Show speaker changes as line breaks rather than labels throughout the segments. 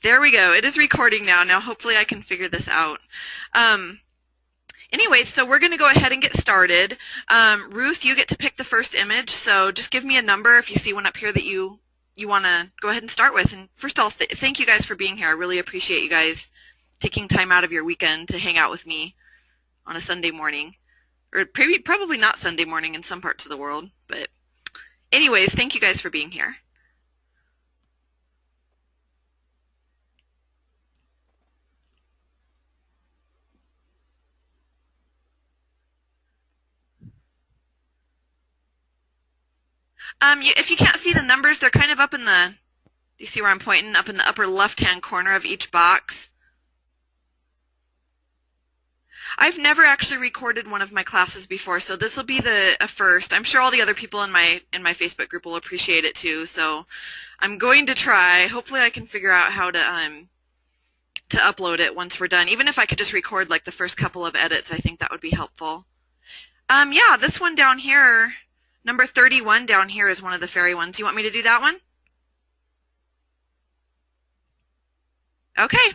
There we go. It is recording now. Now hopefully I can figure this out. Anyway, so we're going to go ahead and get started. Ruth, you get to pick the first image, so just give me a number if you see one up here that you want to go ahead and start with. And first of all, thank you guys for being here. I really appreciate you guys taking time out of your weekend to hang out with me on a Sunday morning. Or probably not Sunday morning in some parts of the world. But anyways, thank you guys for being here. If you can't see the numbers, they're kind of up in the, do you see where I'm pointing? Up in the upper left-hand corner of each box. I've never actually recorded one of my classes before, so this will be a first. I'm sure all the other people in my Facebook group will appreciate it too, so I'm going to try. Hopefully I can figure out how to upload it once we're done. Even if I could just record like the first couple of edits, I think that would be helpful. Yeah, this one down here, number 31 down here is one of the fairy ones. You want me to do that one? Okay.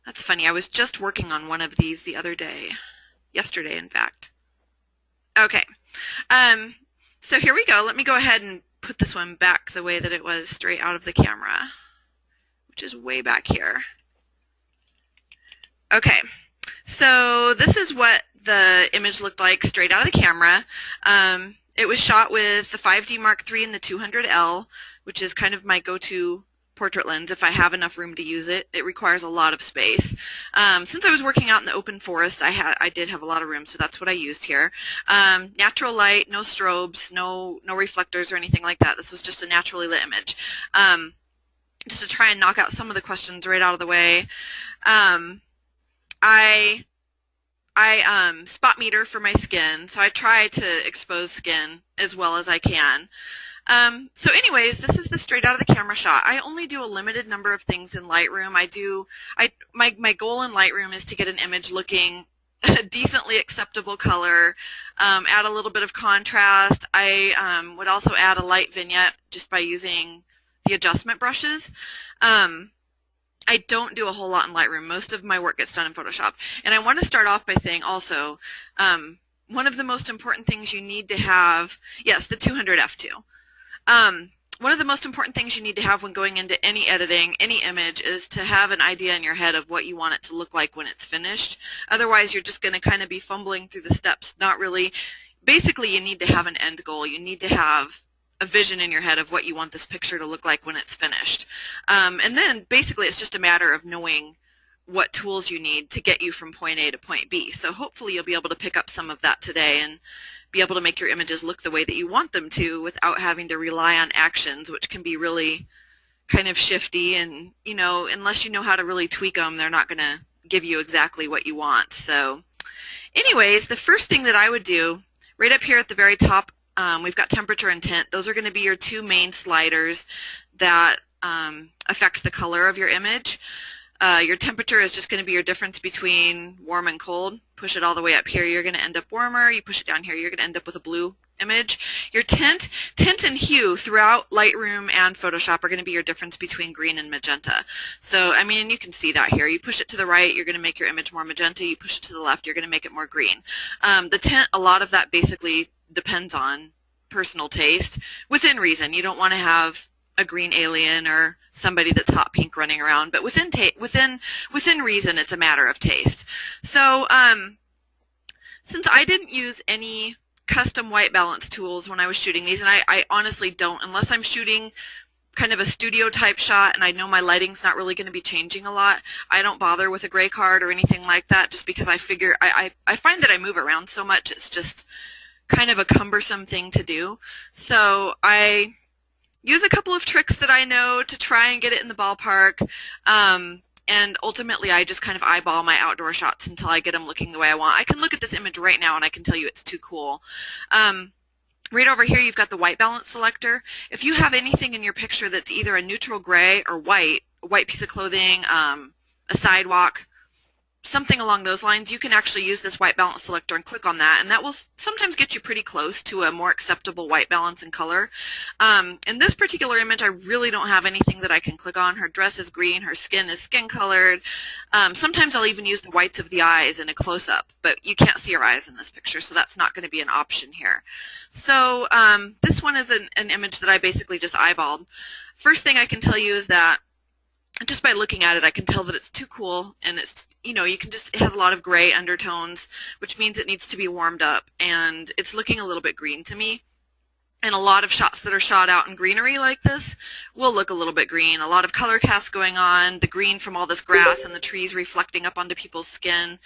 That's funny. I was just working on one of these the other day. Yesterday, in fact. Okay. So here we go. Let me go ahead and put this one back the way that it was straight out of the camera, which is way back here. Okay. So this is what the image looked like straight out of the camera. It was shot with the 5D Mark III and the 200L, which is kind of my go-to portrait lens if I have enough room to use it. It requires a lot of space. Since I was working out in the open forest, I did have a lot of room, so that's what I used here. Natural light, no strobes, no reflectors or anything like that. This was just a naturally lit image. Just to try and knock out some of the questions right out of the way. I spot meter for my skin, so I try to expose skin as well as I can. So anyways, this is the straight out of the camera shot. I only do a limited number of things in Lightroom. My goal in Lightroom is to get an image looking a decently acceptable color, add a little bit of contrast. I would also add a light vignette just by using the adjustment brushes. I don't do a whole lot in Lightroom. Most of my work gets done in Photoshop. And I want to start off by saying also, one of the most important things you need to have, yes, the 200F2. One of the most important things you need to have when going into any editing, any image, is to have an idea in your head of what you want it to look like when it's finished. Otherwise, you're just going to kind of be fumbling through the steps. Not really. Basically, you need to have an end goal. You need to have a vision in your head of what you want this picture to look like when it's finished. And then, basically, it's just a matter of knowing what tools you need to get you from point A to point B. So hopefully you'll be able to pick up some of that today and be able to make your images look the way that you want them to without having to rely on actions, which can be really kind of shifty, and unless you know how to really tweak them, they're not going to give you exactly what you want. So anyways, the first thing that I would do, right up here at the very top, we've got temperature and tint. Those are going to be your two main sliders that affect the color of your image. Your temperature is just going to be your difference between warm and cold. Push it all the way up here, you're going to end up warmer. You push it down here, you're going to end up with a blue image. Your tint and hue throughout Lightroom and Photoshop are going to be your difference between green and magenta. So, I mean, you can see that here. You push it to the right, you're going to make your image more magenta. You push it to the left, you're going to make it more green. The tint, a lot of that basically depends on personal taste, within reason. You don't want to have a green alien or somebody that's hot pink running around, but within reason, it's a matter of taste. So since I didn't use any custom white balance tools when I was shooting these, and I honestly don't, unless I'm shooting kind of a studio type shot and I know my lighting's not really going to be changing a lot, I don't bother with a gray card or anything like that, just because I figure I find that I move around so much, it's just kind of a cumbersome thing to do. So I use a couple of tricks that I know to try and get it in the ballpark, and ultimately I just kind of eyeball my outdoor shots until I get them looking the way I want. I can look at this image right now and I can tell you it's too cool. Right over here you've got the white balance selector. If you have anything in your picture that's either a neutral gray or white, a white piece of clothing, a sidewalk, something along those lines, you can actually use this white balance selector and click on that, and that will sometimes get you pretty close to a more acceptable white balance and color. In this particular image, I really don't have anything that I can click on. Her dress is green, her skin is skin colored. Sometimes I'll even use the whites of the eyes in a close-up, but you can't see her eyes in this picture, so that's not going to be an option here. So this one is an image that I basically just eyeballed. First thing I can tell you is that just by looking at it, I can tell that it's too cool, and it's, you know, it has a lot of gray undertones, which means it needs to be warmed up, and it's looking a little bit green to me. And a lot of shots that are shot out in greenery like this will look a little bit green. A lot of color cast going on, the green from all this grass and the trees reflecting up onto people's skin,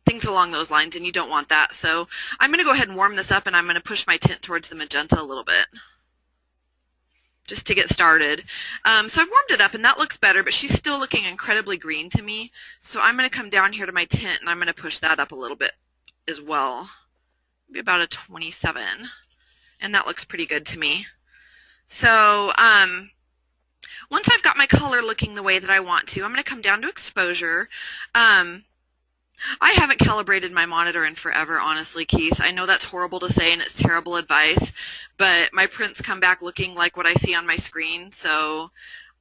things along those lines, and you don't want that. So I'm going to go ahead and warm this up, and I'm going to push my tint towards the magenta a little bit, just to get started. So I've warmed it up, and that looks better, but she's still looking incredibly green to me. So I'm going to come down here to my tint, and I'm going to push that up a little bit as well, maybe about a 27, and that looks pretty good to me. So once I've got my color looking the way that I want to, I'm going to come down to exposure. I haven't calibrated my monitor in forever, honestly, Keith. I know that's horrible to say and it's terrible advice, but my prints come back looking like what I see on my screen, so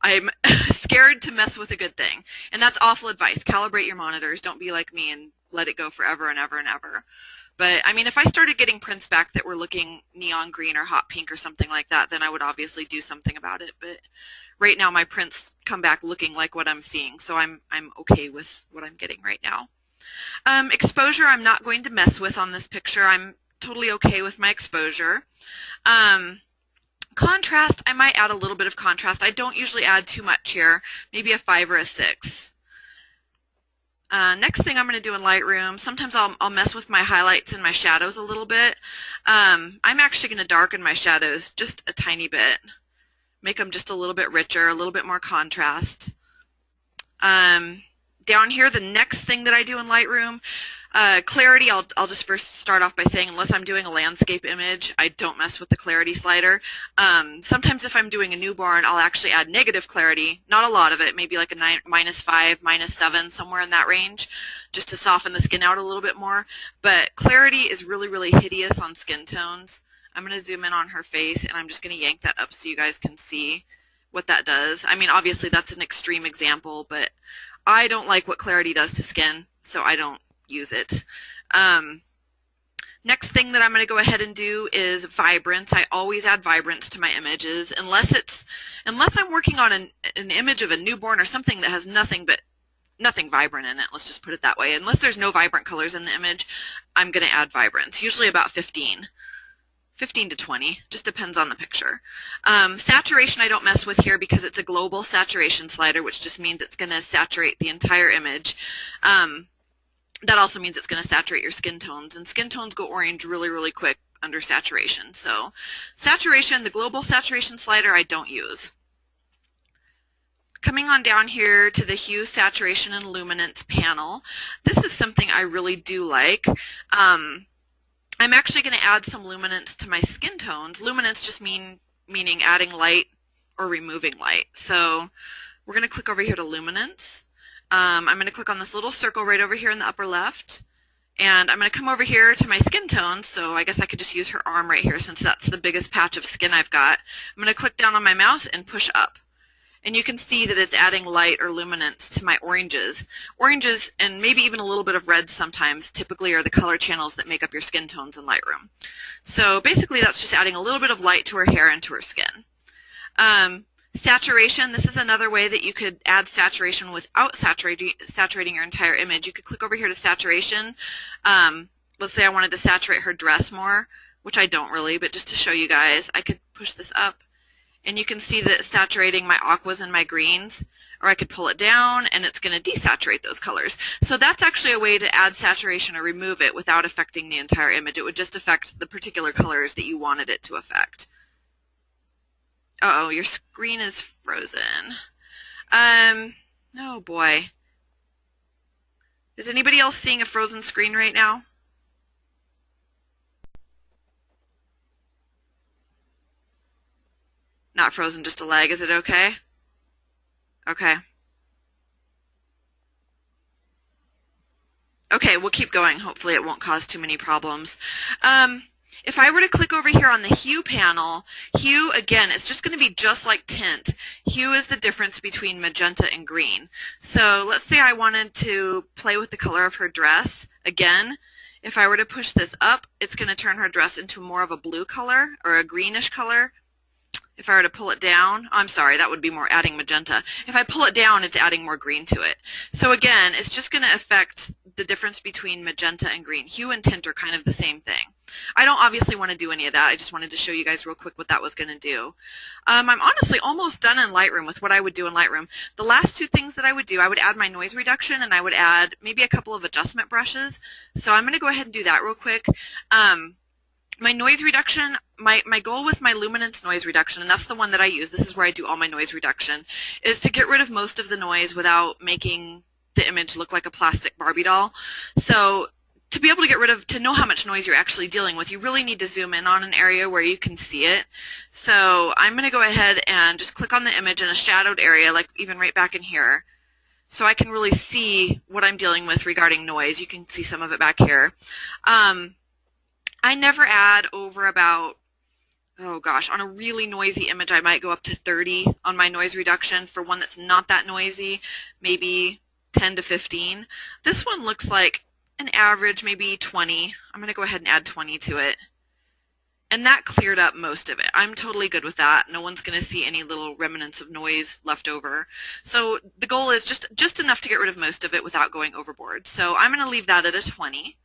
I'm scared to mess with a good thing. And that's awful advice. Calibrate your monitors. Don't be like me and let it go forever and ever and ever. But, I mean, if I started getting prints back that were looking neon green or hot pink or something like that, then I would obviously do something about it. But right now my prints come back looking like what I'm seeing, so I'm okay with what I'm getting right now. Exposure I'm not going to mess with on this picture. I'm totally okay with my exposure. Contrast, I might add a little bit of contrast. I don't usually add too much here, maybe a 5 or a 6. Next thing I'm going to do in Lightroom, sometimes I'll mess with my highlights and my shadows a little bit. I'm actually going to darken my shadows just a tiny bit, make them just a little bit richer, a little bit more contrast. Down here, the next thing that I do in Lightroom, clarity, I'll just first start off by saying, unless I'm doing a landscape image, I don't mess with the clarity slider. Sometimes if I'm doing a newborn, I'll actually add negative clarity, not a lot of it, maybe like a -5, -7, somewhere in that range, just to soften the skin out a little bit more. But clarity is really, really hideous on skin tones. I'm going to zoom in on her face, and I'm just going to yank that up so you guys can see what that does. I mean, obviously that's an extreme example, but I don't like what clarity does to skin, so I don't use it. Next thing that I'm going to go ahead and do is vibrance. I always add vibrance to my images, unless I'm working on an image of a newborn or something that has nothing vibrant in it. Let's just put it that way. Unless there's no vibrant colors in the image, I'm going to add vibrance. Usually about 15 to 20, just depends on the picture. Saturation I don't mess with here because it's a global saturation slider, which just means it's going to saturate the entire image. That also means it's going to saturate your skin tones, and skin tones go orange really, really quick under saturation. So saturation, the global saturation slider, I don't use. Coming on down here to the hue, saturation, and luminance panel, this is something I really do like. I'm actually going to add some luminance to my skin tones. Luminance just meaning adding light or removing light. So we're going to click over here to luminance. I'm going to click on this little circle right over here in the upper left. And I'm going to come over here to my skin tones. So I guess I could just use her arm right here since that's the biggest patch of skin I've got. I'm going to click down on my mouse and push up. And you can see that it's adding light or luminance to my oranges. Oranges and maybe even a little bit of red sometimes typically are the color channels that make up your skin tones in Lightroom. So basically that's just adding a little bit of light to her hair and to her skin. Saturation, this is another way that you could add saturation without saturating your entire image. You could click over here to saturation. Let's say I wanted to saturate her dress more, which I don't really, but just to show you guys, I could push this up. And you can see that it's saturating my aquas and my greens, or I could pull it down and it's going to desaturate those colors. So that's actually a way to add saturation or remove it without affecting the entire image. It would just affect the particular colors that you wanted it to affect. Uh-oh, your screen is frozen. Oh boy. Is anybody else seeing a frozen screen right now? Not frozen, just a lag. Is it okay? Okay. Okay, we'll keep going. Hopefully it won't cause too many problems. If I were to click over here on the hue panel, hue, again, it's just going to be just like tint. Hue is the difference between magenta and green. So let's say I wanted to play with the color of her dress. Again, if I were to push this up, it's going to turn her dress into more of a blue color or a greenish color. If I were to pull it down, I'm sorry, that would be more adding magenta. If I pull it down, it's adding more green to it. So again, it's just going to affect the difference between magenta and green. Hue and tint are kind of the same thing. I don't obviously want to do any of that. I just wanted to show you guys real quick what that was going to do. I'm honestly almost done in Lightroom with what I would do in Lightroom. The last two things that I would do, I would add my noise reduction and I would add maybe a couple of adjustment brushes. So I'm going to go ahead and do that real quick. My noise reduction, my goal with my luminance noise reduction, and that's the one that I use, this is where I do all my noise reduction, is to get rid of most of the noise without making the image look like a plastic Barbie doll. So to be able to get rid of, to know how much noise you're actually dealing with, you really need to zoom in on an area where you can see it. So I'm going to go ahead and just click on the image in a shadowed area, like even right back in here, so I can really see what I'm dealing with regarding noise. You can see some of it back here. I never add over about, oh gosh, on a really noisy image I might go up to 30 on my noise reduction. For one that's not that noisy, maybe 10 to 15. This one looks like an average, maybe 20. I'm going to go ahead and add 20 to it. And that cleared up most of it. I'm totally good with that. No one's going to see any little remnants of noise left over. So the goal is just enough to get rid of most of it without going overboard. So I'm going to leave that at a 20.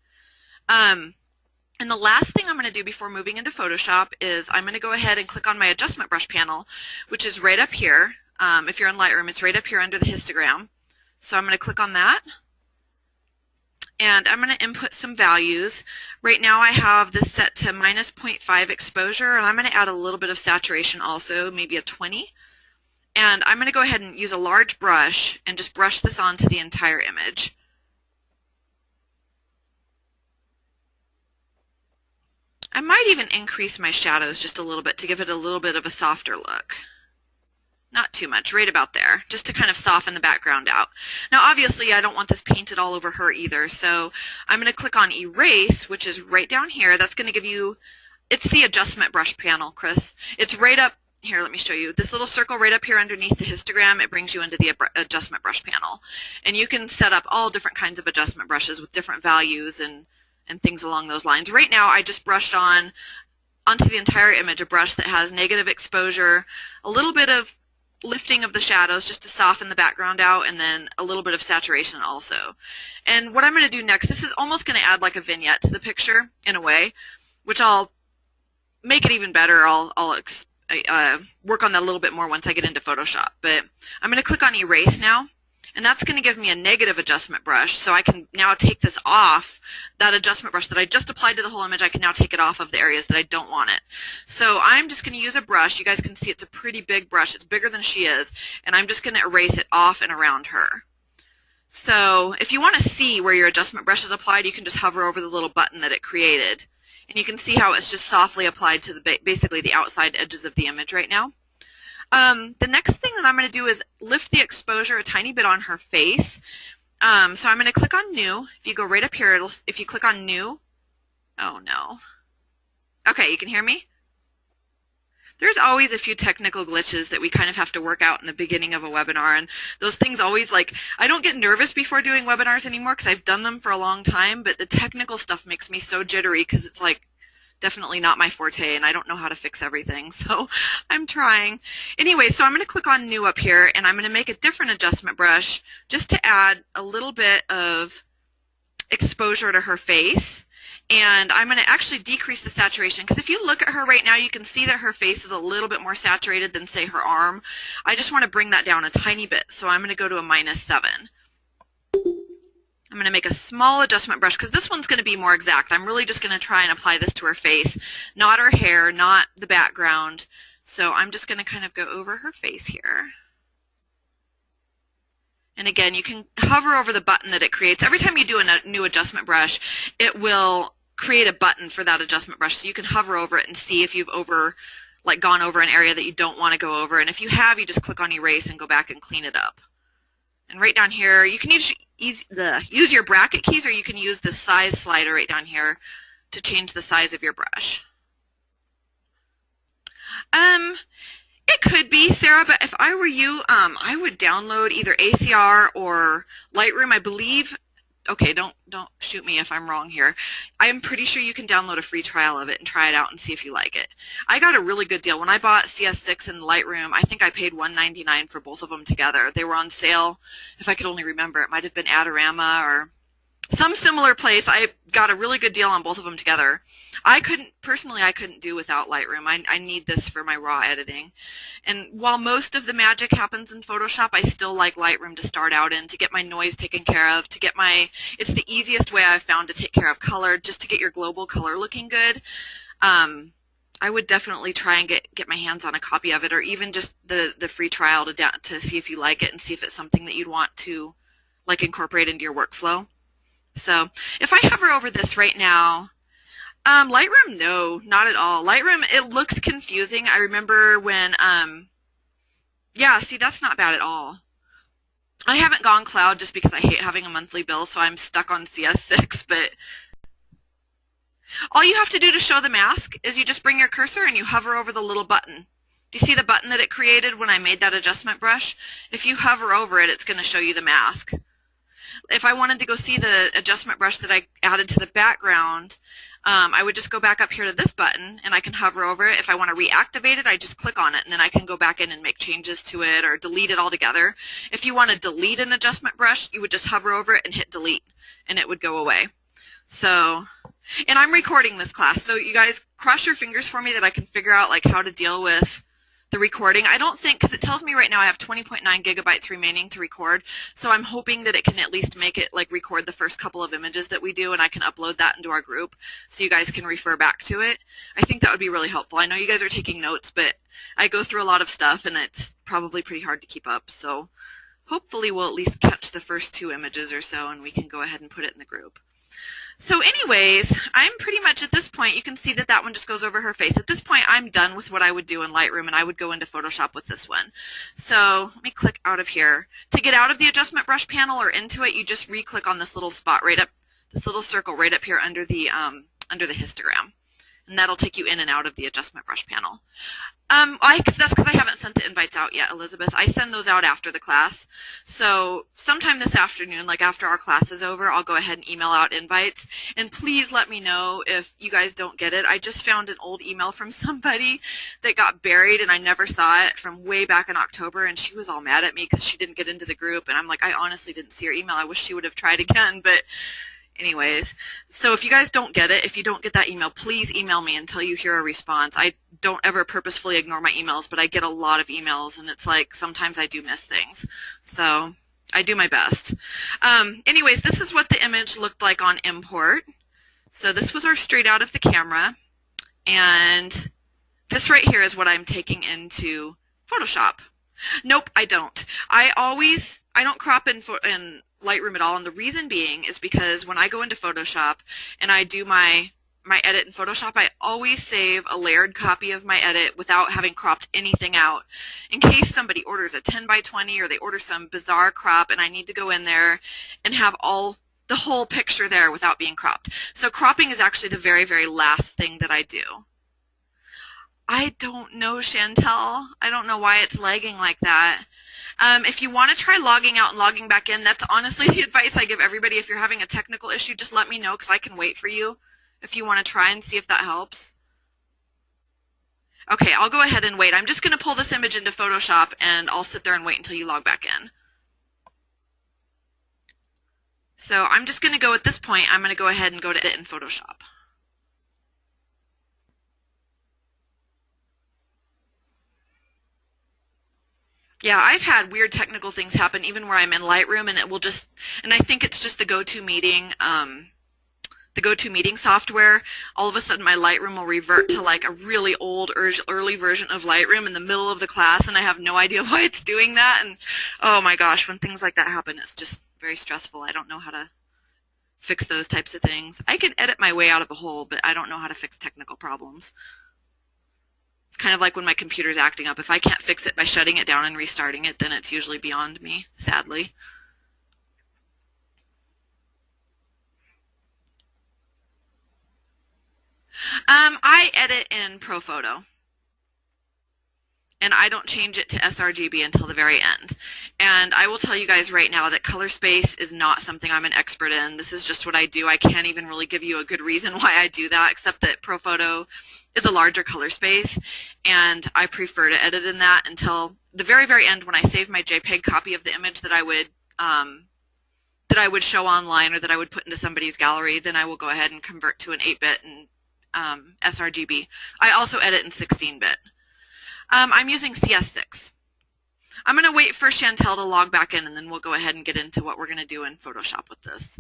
And the last thing I'm going to do before moving into Photoshop is I'm going to go ahead and click on my adjustment brush panel, which is right up here. If you're in Lightroom, it's right up here under the histogram. So I'm going to click on that. And I'm going to input some values. Right now I have this set to minus 0.5 exposure, and I'm going to add a little bit of saturation also, maybe a 20. And I'm going to go ahead and use a large brush and just brush this onto the entire image. I might even increase my shadows just a little bit to give it a little bit of a softer look. Not too much, right about there, just to kind of soften the background out. Now obviously I don't want this painted all over her either, so I'm going to click on Erase, which is right down here. That's going to give you, it's the adjustment brush panel, Chris. It's right up here, let me show you. This little circle right up here underneath the histogram, it brings you into the adjustment brush panel. And you can set up all different kinds of adjustment brushes with different values and things along those lines. Right now I just brushed onto the entire image a brush that has negative exposure, a little bit of lifting of the shadows just to soften the background out, and then a little bit of saturation also. And what I'm going to do next, this is almost going to add like a vignette to the picture in a way, which I'll make it even better. I'll work on that a little bit more once I get into Photoshop. But I'm going to click on Erase now. And that's going to give me a negative adjustment brush, so I can now take this off, that adjustment brush that I just applied to the whole image, I can now take it off of the areas that I don't want it. So I'm just going to use a brush. You guys can see it's a pretty big brush. It's bigger than she is, and I'm just going to erase it off and around her. So if you want to see where your adjustment brush is applied, you can just hover over the little button that it created. And you can see how it's just softly applied to basically the outside edges of the image right now. The next thing that I'm going to do is lift the exposure a tiny bit on her face. So I'm going to click on New. If you go right up here, if you click on New, oh no. Okay, you can hear me? There's always a few technical glitches that we kind of have to work out in the beginning of a webinar, and those things always, like, I don't get nervous before doing webinars anymore because I've done them for a long time, but the technical stuff makes me so jittery because it's like, definitely not my forte, and I don't know how to fix everything, so I'm trying. Anyway, so I'm going to click on New up here, and I'm going to make a different adjustment brush just to add a little bit of exposure to her face. And I'm going to actually decrease the saturation, because if you look at her right now, you can see that her face is a little bit more saturated than, say, her arm. I just want to bring that down a tiny bit, so I'm going to go to a -7. I'm going to make a small adjustment brush because this one's going to be more exact. I'm really just going to try and apply this to her face, not her hair, not the background. So I'm just going to kind of go over her face here. And again, you can hover over the button that it creates. Every time you do a new adjustment brush, it will create a button for that adjustment brush. So you can hover over it and see if you've gone over an area that you don't want to go over. And if you have, you just click on Erase and go back and clean it up. And right down here, you can use your bracket keys, or you can use the size slider right down here to change the size of your brush. It could be, Sarah, but if I were you, I would download either ACR or Lightroom. I believe, okay, don't shoot me if I'm wrong here. I'm pretty sure you can download a free trial of it and try it out and see if you like it. I got a really good deal. When I bought CS6 and Lightroom, I think I paid $199 for both of them together. They were on sale. If I could only remember, it might have been Adorama or some similar place. I got a really good deal on both of them together. Personally, I couldn't do without Lightroom. I need this for my raw editing. And while most of the magic happens in Photoshop, I still like Lightroom to start out in, to get my noise taken care of, it's the easiest way I've found to take care of color, just to get your global color looking good. I would definitely try and get my hands on a copy of it, or even just the free trial to see if you like it and see if it's something that you'd want to like incorporate into your workflow. So if I hover over this right now, Lightroom, no, not at all. Lightroom, it looks confusing. I remember when, yeah, see, that's not bad at all. I haven't gone cloud just because I hate having a monthly bill, so I'm stuck on CS6, but all you have to do to show the mask is you just bring your cursor and you hover over the little button. Do you see the button that it created when I made that adjustment brush? If you hover over it, it's going to show you the mask. If I wanted to go see the adjustment brush that I added to the background, I would just go back up here to this button and I can hover over it. If I want to reactivate it, I just click on it and then I can go back in and make changes to it or delete it altogether. If you want to delete an adjustment brush, you would just hover over it and hit delete and it would go away. So, and I'm recording this class, so you guys cross your fingers for me that I can figure out like how to deal with the recording. I don't think, because it tells me right now I have 20.9 gigabytes remaining to record, so I'm hoping that it can at least make it like record the first couple of images that we do, and I can upload that into our group so you guys can refer back to it. I think that would be really helpful. I know you guys are taking notes, but I go through a lot of stuff and it's probably pretty hard to keep up, so hopefully we'll at least catch the first 2 images or so and we can go ahead and put it in the group. So anyways, I'm pretty much at this point, you can see that that one just goes over her face. At this point, I'm done with what I would do in Lightroom, and I would go into Photoshop with this one. So let me click out of here. To get out of the adjustment brush panel or into it, you just re-click on this little spot right up, this little circle right up here under the histogram. And that'll take you in and out of the adjustment brush panel. That's because I haven't sent the invites out yet, Elizabeth. I send those out after the class. So sometime this afternoon, like after our class is over, I'll go ahead and email out invites. And please let me know if you guys don't get it. I just found an old email from somebody that got buried and I never saw it from way back in October, and she was all mad at me because she didn't get into the group. And I'm like, I honestly didn't see her email. I wish she would have tried again, but anyways, so if you guys don't get it, if you don't get that email, please email me until you hear a response. I don't ever purposefully ignore my emails, but I get a lot of emails, and it's like sometimes I do miss things. So I do my best. Anyways, this is what the image looked like on import. So this was our straight out of the camera, and this right here is what I'm taking into Photoshop. Nope, I don't. I don't crop in Lightroom at all, and the reason being is because when I go into Photoshop and I do my edit in Photoshop, I always save a layered copy of my edit without having cropped anything out, in case somebody orders a 10 by 20 or they order some bizarre crop and I need to go in there and have the whole picture there without being cropped. So cropping is actually the very, very last thing that I do. I don't know, Chantel. I don't know why it's lagging like that. If you want to try logging out and logging back in, that's honestly the advice I give everybody. If you're having a technical issue, just let me know because I can wait for you if you want to try and see if that helps. Okay, I'll go ahead and wait. I'm just going to pull this image into Photoshop and I'll sit there and wait until you log back in. So I'm just going to go at this point, I'm going to go ahead and go to Edit in Photoshop. Yeah, I've had weird technical things happen even where I'm in Lightroom, and it will just, and I think it's just the GoToMeeting software. All of a sudden my Lightroom will revert to like a really old early version of Lightroom in the middle of the class, and I have no idea why it's doing that. And oh my gosh, when things like that happen, it's just very stressful. I don't know how to fix those types of things. I can edit my way out of a hole, but I don't know how to fix technical problems. It's kind of like when my computer's acting up. If I can't fix it by shutting it down and restarting it, then it's usually beyond me, sadly. I edit in ProPhoto, and I don't change it to sRGB until the very end. And I will tell you guys right now that color space is not something I'm an expert in. This is just what I do. I can't even really give you a good reason why I do that, except that ProPhoto is a larger color space, and I prefer to edit in that until the very, very end when I save my JPEG copy of the image that I would show online or that I would put into somebody's gallery. Then I will go ahead and convert to an 8-bit and sRGB. I also edit in 16-bit. I'm using CS6. I'm going to wait for Chantel to log back in, and then we'll go ahead and get into what we're going to do in Photoshop with this.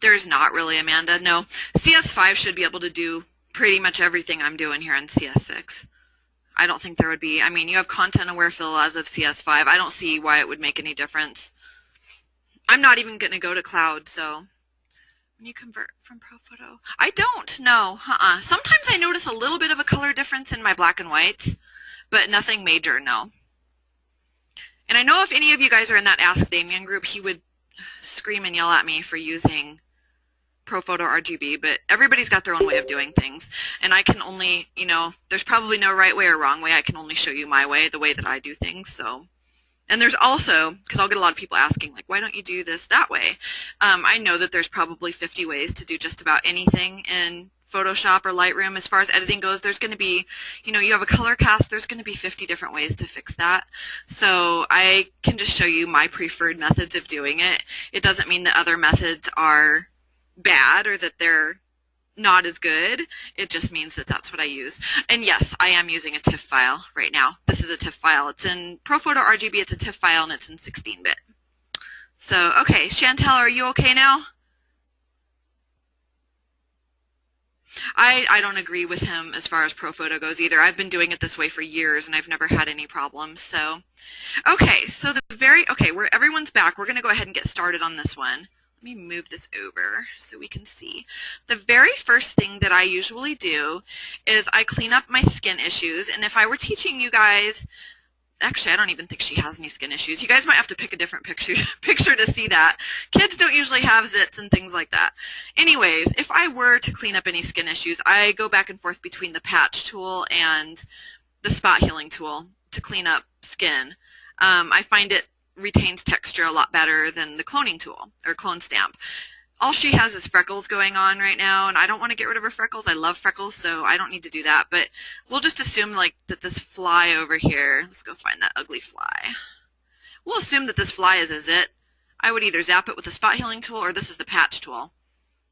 There's not really, Amanda. No, CS5 should be able to do pretty much everything I'm doing here in CS6. I don't think there would be. I mean, you have content-aware fill as of CS5. I don't see why it would make any difference. I'm not even going to go to cloud, so when you convert from ProPhoto, I don't. No, Sometimes I notice a little bit of a color difference in my black and whites, but nothing major, no. And I know if any of you guys are in that Ask Damien group, he would scream and yell at me for using ProPhoto RGB, but everybody's got their own way of doing things, and I can only, there's probably no right way or wrong way. I can only show you my way, the way that I do things. So, and there's also, because I'll get a lot of people asking, like, why don't you do this that way? I know that there's probably 50 ways to do just about anything in Photoshop or Lightroom. As far as editing goes, there's going to be, you have a color cast, there's going to be 50 different ways to fix that. So I can just show you my preferred methods of doing it. It doesn't mean that other methods are bad or that they're not as good. It just means that that's what I use. And yes, I am using a TIFF file right now. This is a TIFF file. It's in ProPhoto RGB. It's a TIFF file, and it's in 16-bit. So, okay, Chantel, are you okay now? I don't agree with him as far as ProPhoto goes either. I've been doing it this way for years, and I've never had any problems. So, okay, so where everyone's back, we're going to go ahead and get started on this one. Let me move this over so we can see. The very first thing that I usually do is I clean up my skin issues, and if I were teaching you guys, actually I don't even think she has any skin issues. You guys might have to pick a different picture to see that. Kids don't usually have zits and things like that. Anyways, if I were to clean up any skin issues, I go back and forth between the patch tool and the spot healing tool to clean up skin. I find it retains texture a lot better than the cloning tool or clone stamp. All she has is freckles going on right now, and I don't want to get rid of her freckles. I love freckles, so I don't need to do that. But we'll just assume like that this fly over here, let's go find that ugly fly. We'll assume that this fly is a zit. I would either zap it with the spot healing tool or this is the patch tool.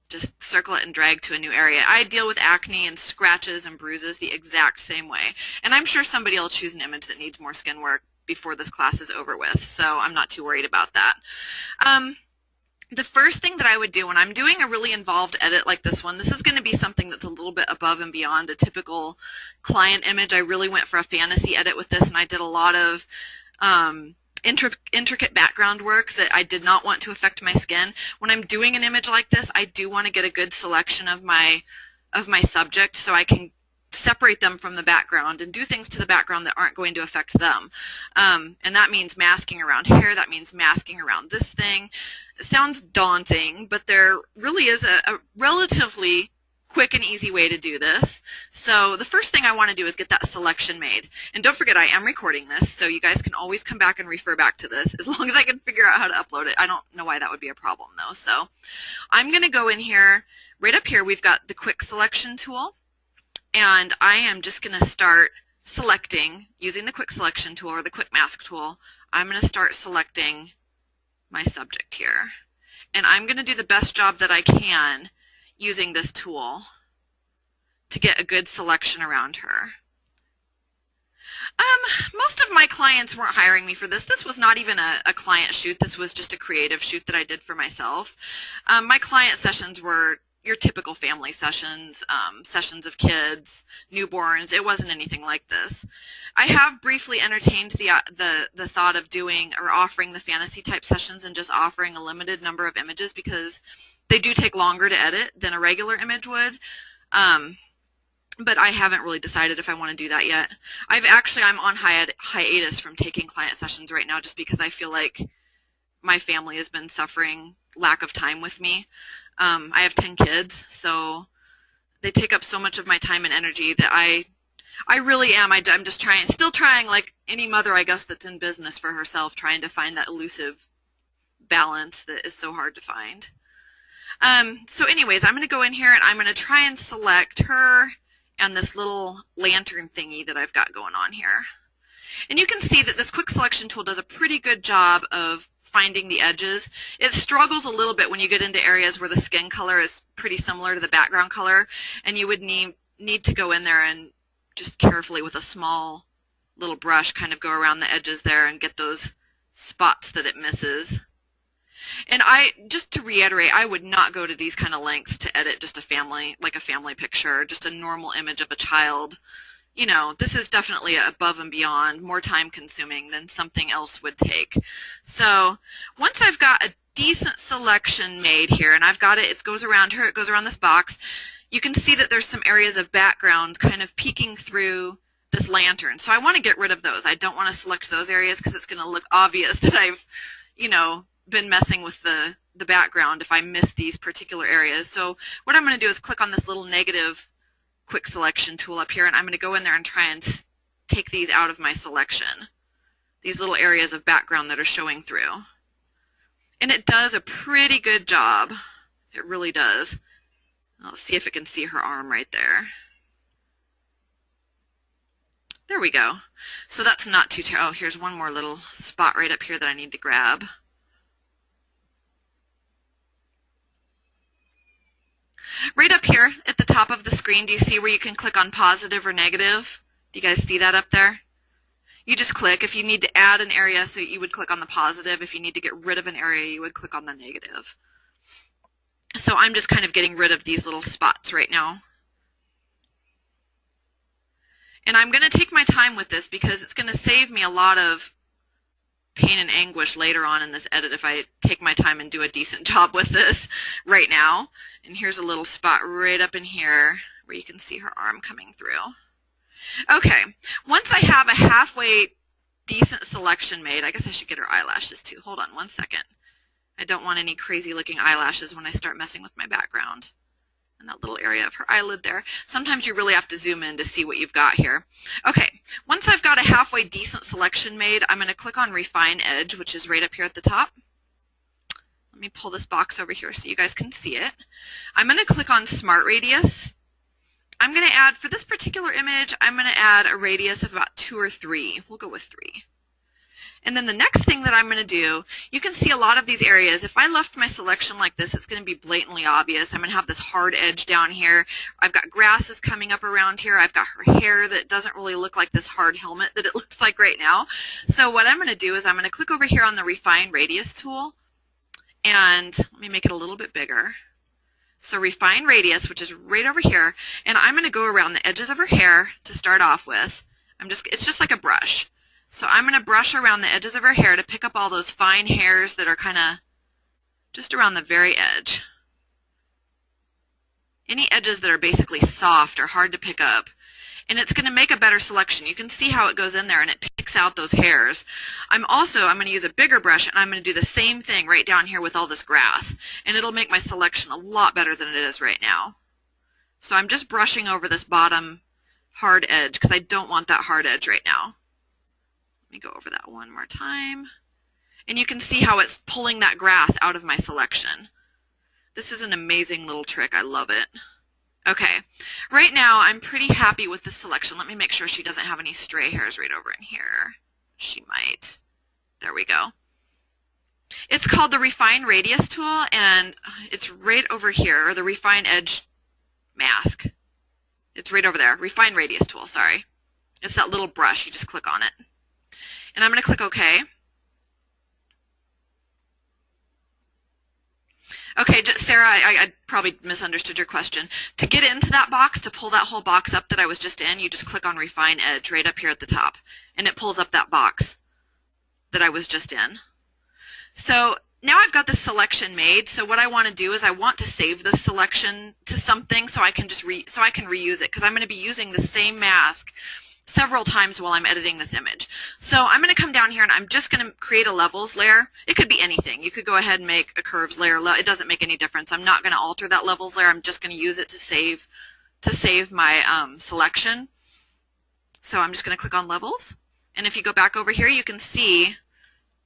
Just circle it and drag to a new area. I deal with acne and scratches and bruises the exact same way. And I'm sure somebody will choose an image that needs more skin work before this class is over with, so I'm not too worried about that. The first thing that I would do when I'm doing a really involved edit like this one, this is going to be something that's a little bit above and beyond a typical client image. I really went for a fantasy edit with this, and I did a lot of intricate background work that I did not want to affect my skin. When I'm doing an image like this, I do want to get a good selection of my subject so I can separate them from the background and do things to the background that aren't going to affect them. And that means masking around hair, that means masking around this thing. It sounds daunting, but there really is a relatively quick and easy way to do this. So the first thing I want to do is get that selection made. And don't forget, I am recording this, so you guys can always come back and refer back to this as long as I can figure out how to upload it. I don't know why that would be a problem, though. So I'm going to go in here. Right up here, we've got the quick selection tool. And I am just going to start selecting, using the quick selection tool or the quick mask tool, I'm going to start selecting my subject here. And I'm going to do the best job that I can using this tool to get a good selection around her. Most of my clients weren't hiring me for this. This was not even a client shoot. This was just a creative shoot that I did for myself. My client sessions were your typical family sessions, sessions of kids, newborns. It wasn't anything like this. I have briefly entertained the thought of doing or offering the fantasy type sessions and just offering a limited number of images because they do take longer to edit than a regular image would. But I haven't really decided if I want to do that yet. I'm on hiatus from taking client sessions right now just because I feel like my family has been suffering lack of time with me. I have 10 kids, so they take up so much of my time and energy that I really am. I'm just still trying, like any mother, I guess, that's in business for herself, trying to find that elusive balance that is so hard to find. So anyways, I'm going to go in here and I'm going to try and select her and this little lantern thingy that I've got going on here. And you can see that this quick selection tool does a pretty good job of finding the edges. It struggles a little bit when you get into areas where the skin color is pretty similar to the background color, and you would need to go in there and just carefully with a small little brush kind of go around the edges there and get those spots that it misses. And just to reiterate, I would not go to these kind of lengths to edit just a family, like a family picture, just a normal image of a child. You know, this is definitely above and beyond, more time consuming than something else would take. So once I've got a decent selection made here, and I've got it goes around her, it goes around this box, you can see that there's some areas of background kind of peeking through this lantern. So I want to get rid of those. I don't want to select those areas because it's going to look obvious that I've, you know, been messing with the background if I miss these particular areas. So what I'm going to do is click on this little negative quick selection tool up here, and I'm going to go in there and try and take these out of my selection, these little areas of background that are showing through. And it does a pretty good job. It really does. Let's see if it can see her arm right there. There we go. So that's not too terrible. Oh, here's one more little spot right up here that I need to grab. Right up here at the top of the screen, do you see where you can click on positive or negative? Do you guys see that up there? You just click. If you need to add an area, so you would click on the positive. If you need to get rid of an area, you would click on the negative. So I'm just kind of getting rid of these little spots right now. And I'm going to take my time with this because it's going to save me a lot of pain and anguish later on in this edit if I take my time and do a decent job with this right now. And here's a little spot right up in here where you can see her arm coming through. Okay, once I have a halfway decent selection made, I guess I should get her eyelashes too. Hold on one second. I don't want any crazy looking eyelashes when I start messing with my background. And that little area of her eyelid there. Sometimes you really have to zoom in to see what you've got here. Okay, once I've got a halfway decent selection made, I'm going to click on Refine Edge, which is right up here at the top. Let me pull this box over here so you guys can see it. I'm going to click on Smart Radius. I'm going to add, for this particular image, I'm going to add a radius of about 2 or 3. We'll go with 3. And then the next thing that I'm going to do, you can see a lot of these areas. If I left my selection like this, it's going to be blatantly obvious. I'm going to have this hard edge down here. I've got grasses coming up around here. I've got her hair that doesn't really look like this hard helmet that it looks like right now. So what I'm going to do is I'm going to click over here on the Refine Radius tool, and let me make it a little bit bigger. So Refine Radius, which is right over here, and I'm going to go around the edges of her hair to start off with. It's just like a brush. So I'm going to brush around the edges of her hair to pick up all those fine hairs that are kind of just around the very edge. Any edges that are basically soft or hard to pick up. And it's going to make a better selection. You can see how it goes in there and it picks out those hairs. I'm going to use a bigger brush and I'm going to do the same thing right down here with all this grass. And it'll make my selection a lot better than it is right now. So I'm just brushing over this bottom hard edge because I don't want that hard edge right now. Let me go over that one more time. And you can see how it's pulling that grass out of my selection. This is an amazing little trick. I love it. Okay, right now I'm pretty happy with this selection. Let me make sure she doesn't have any stray hairs right over in here. She might. There we go. It's called the Refine Radius tool, and it's right over here, or the Refine Edge Mask. It's right over there. Refine Radius tool, sorry. It's that little brush. You just click on it. And I'm going to click OK. Okay, Sarah, I probably misunderstood your question. To get into that box, to pull that whole box up that I was just in, you just click on Refine Edge right up here at the top, and it pulls up that box that I was just in. So now I've got this selection made. So what I want to do is I want to save this selection to something so I can just reuse it, because I'm going to be using the same mask several times while I'm editing this image. So I'm going to come down here and I'm just going to create a levels layer. It could be anything. You could go ahead and make a curves layer. It doesn't make any difference. I'm not going to alter that levels layer. I'm just going to use it to save my selection. So I'm just going to click on levels. And if you go back over here, you can see,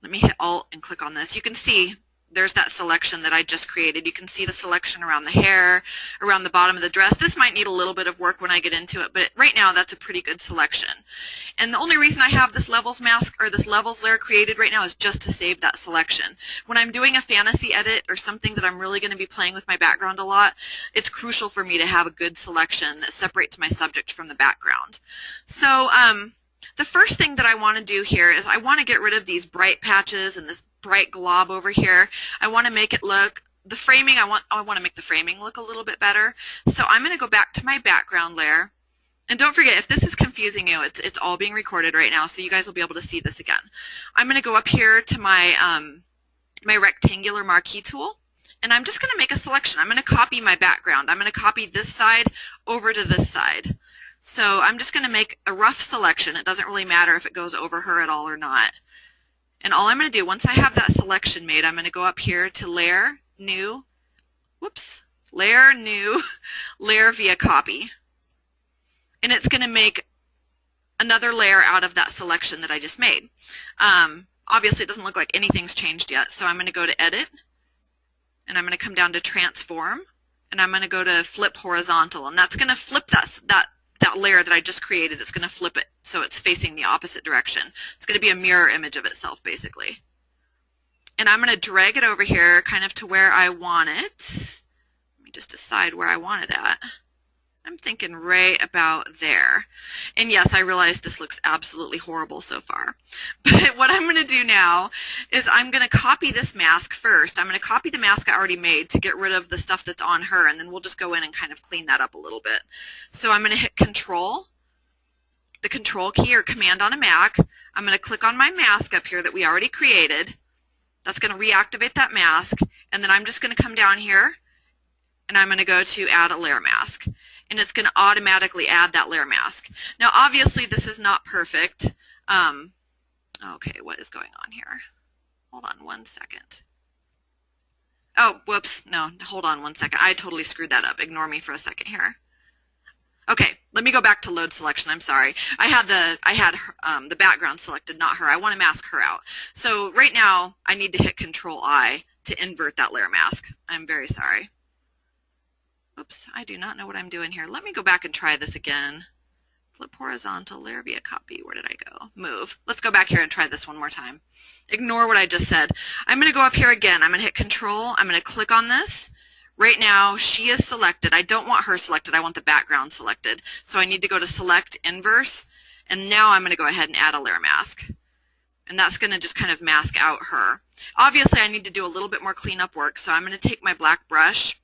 let me hit Alt and click on this. You can see there's that selection that I just created. You can see the selection around the hair, around the bottom of the dress. This might need a little bit of work when I get into it, but right now that's a pretty good selection. And the only reason I have this levels mask or this levels layer created right now is just to save that selection. When I'm doing a fantasy edit or something that I'm really going to be playing with my background a lot, it's crucial for me to have a good selection that separates my subject from the background. So the first thing that I want to do here is I want to get rid of these bright patches and this bright glob over here. I want to make it look, the framing, I want to make the framing look a little bit better. So I'm going to go back to my background layer. And don't forget, if this is confusing you, it's all being recorded right now, so you guys will be able to see this again. I'm going to go up here to my, my rectangular marquee tool, and I'm just going to make a selection. I'm going to copy my background. I'm going to copy this side over to this side. So I'm just going to make a rough selection. It doesn't really matter if it goes over her at all or not. And all I'm going to do, once I have that selection made, I'm going to go up here to Layer, New, Layer, New, Layer via Copy. And it's going to make another layer out of that selection that I just made. Obviously, it doesn't look like anything's changed yet, so I'm going to go to Edit, and I'm going to come down to Transform, and I'm going to go to Flip Horizontal, and that's going to flip that layer that I just created. It's going to flip it so it's facing the opposite direction. It's going to be a mirror image of itself, basically. And I'm going to drag it over here kind of to where I want it. Let me just decide where I want it at. I'm thinking right about there. And yes, I realize this looks absolutely horrible so far. But what I'm going to do now is I'm going to copy this mask first. I'm going to copy the mask I already made to get rid of the stuff that's on her, and then we'll just go in and kind of clean that up a little bit. So I'm going to hit Control, the Control key or Command on a Mac. I'm going to click on my mask up here that we already created. That's going to reactivate that mask. And then I'm just going to come down here, and I'm going to go to Add a Layer Mask. And it's going to automatically add that layer mask. Now, obviously, this is not perfect. Okay, what is going on here? Hold on one second. Oh, whoops. No, hold on one second. I totally screwed that up. Ignore me for a second here. Okay, let me go back to load selection. I'm sorry. I had the background selected, not her. I want to mask her out. So right now, I need to hit Control-I to invert that layer mask. I'm very sorry. Oops, I do not know what I'm doing here. Let me go back and try this again. Flip horizontal, layer via copy. Where did I go? Move. Let's go back here and try this one more time. Ignore what I just said. I'm going to go up here again. I'm going to hit Control. I'm going to click on this. Right now, she is selected. I don't want her selected. I want the background selected. So I need to go to Select, Inverse, and now I'm going to go ahead and add a layer mask. And that's going to just kind of mask out her. Obviously, I need to do a little bit more cleanup work, so I'm going to take my black brush,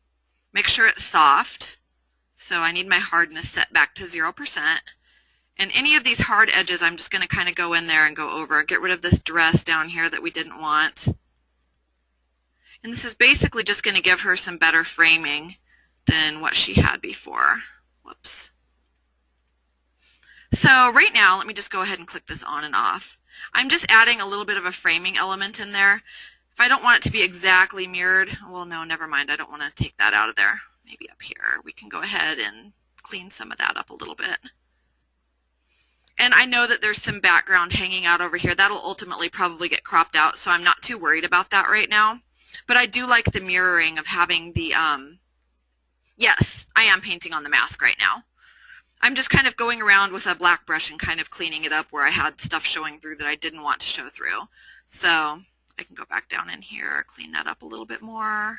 make sure it's soft. So I need my hardness set back to 0%. And any of these hard edges, I'm just going to kind of go in there and go over. Get rid of this dress down here that we didn't want. And this is basically just going to give her some better framing than what she had before. Whoops. So right now, let me just go ahead and click this on and off. I'm just adding a little bit of a framing element in there. If I don't want it to be exactly mirrored, well, no, never mind. I don't want to take that out of there. Maybe up here. We can go ahead and clean some of that up a little bit. And I know that there's some background hanging out over here. That'll ultimately probably get cropped out, so I'm not too worried about that right now. But I do like the mirroring of having the, yes, I am painting on the mask right now. I'm just kind of going around with a black brush and kind of cleaning it up where I had stuff showing through that I didn't want to show through. So I can go back down in here, clean that up a little bit more.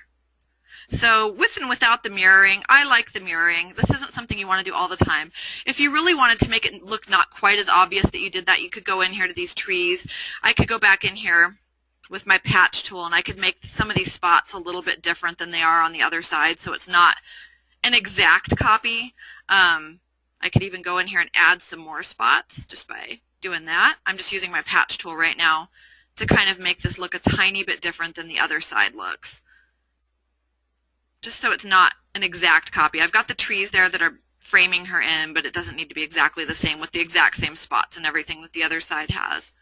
So with and without the mirroring, I like the mirroring. This isn't something you want to do all the time. If you really wanted to make it look not quite as obvious that you did that, you could go in here to these trees. I could go back in here with my patch tool and I could make some of these spots a little bit different than they are on the other side, so it's not an exact copy. I could even go in here and add some more spots just by doing that. I'm just using my patch tool right now to kind of make this look a tiny bit different than the other side looks, just so it's not an exact copy. I've got the trees there that are framing her in, but it doesn't need to be exactly the same with the exact same spots and everything that the other side has.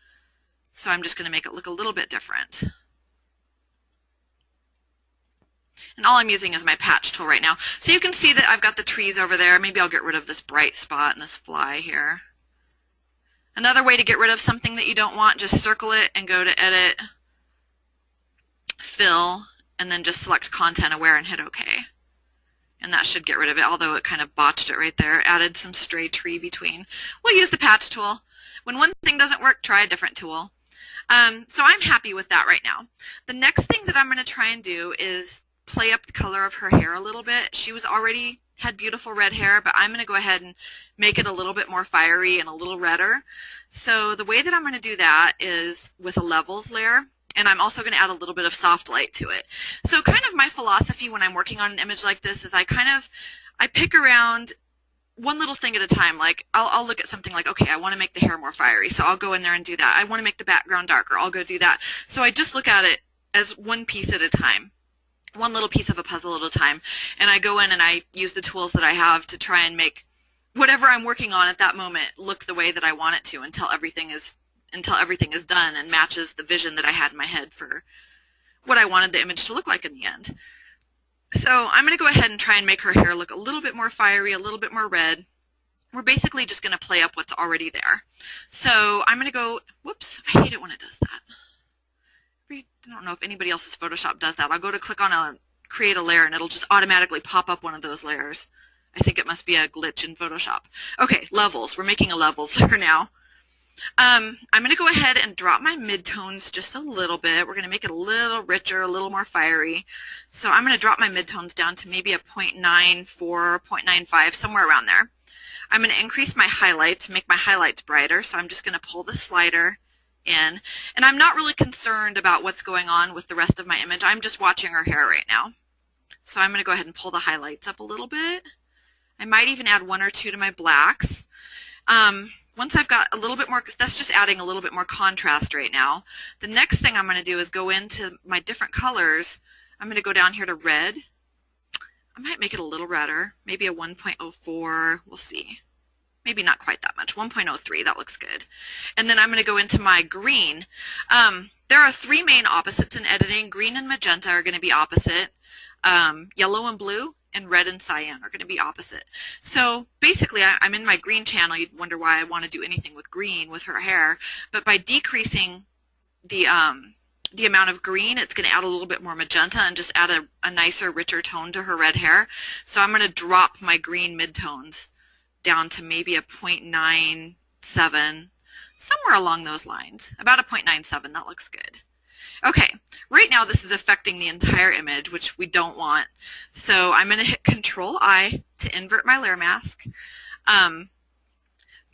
So I'm just going to make it look a little bit different. And all I'm using is my patch tool right now. So you can see that I've got the trees over there. Maybe I'll get rid of this bright spot and this fly here. Another way to get rid of something that you don't want, just circle it and go to Edit, Fill, and then just select Content Aware and hit OK. And that should get rid of it, although it kind of botched it right there. Added some stray tree between. We'll use the patch tool. When one thing doesn't work, try a different tool. So I'm happy with that right now. The next thing that I'm going to try and do is play up the color of her hair a little bit. She already had beautiful red hair, but I'm going to go ahead and make it a little bit more fiery and a little redder. So the way that I'm going to do that is with a levels layer, and I'm also going to add a little bit of soft light to it. So kind of my philosophy when I'm working on an image like this is I pick around one little thing at a time. Like I'll look at something like, okay, I want to make the hair more fiery, so I'll go in there and do that. I want to make the background darker, I'll go do that. So I just look at it as one piece at a time, one little piece of a puzzle at a time, and I go in and I use the tools that I have to try and make whatever I'm working on at that moment look the way that I want it to until everything is done and matches the vision that I had in my head for what I wanted the image to look like in the end. So I'm going to go ahead and try and make her hair look a little bit more fiery, a little bit more red. We're basically just going to play up what's already there. So I'm going to go, whoops, I hate it when it does that. I don't know if anybody else's Photoshop does that. I'll go to click on create a layer and it'll just automatically pop up one of those layers. I think it must be a glitch in Photoshop. Okay, levels. We're making a levels layer now. I'm going to go ahead and drop my midtones just a little bit. We're going to make it a little richer, a little more fiery. So I'm going to drop my midtones down to maybe a 0.94, 0.95, somewhere around there. I'm going to increase my highlights, make my highlights brighter. So I'm just going to pull the slider in. And I'm not really concerned about what's going on with the rest of my image. I'm just watching her hair right now. So I'm going to go ahead and pull the highlights up a little bit. I might even add one or two to my blacks. Once I've got a little bit more, that's just adding a little bit more contrast right now. The next thing I'm going to do is go into my different colors. I'm going to go down here to red. I might make it a little redder, maybe a 1.04, we'll see. Maybe not quite that much, 1.03, that looks good. And then I'm going to go into my green. There are three main opposites in editing. Green and magenta are going to be opposite. Yellow and blue and red and cyan are going to be opposite. So basically I'm in my green channel. You'd wonder why I want to do anything with green with her hair, but by decreasing the amount of green, it's going to add a little bit more magenta and just add a nicer, richer tone to her red hair. So I'm going to drop my green midtones down to maybe a 0.97, somewhere along those lines. About a 0.97, that looks good. Okay, right now this is affecting the entire image, which we don't want. So I'm going to hit Control-I to invert my layer mask. To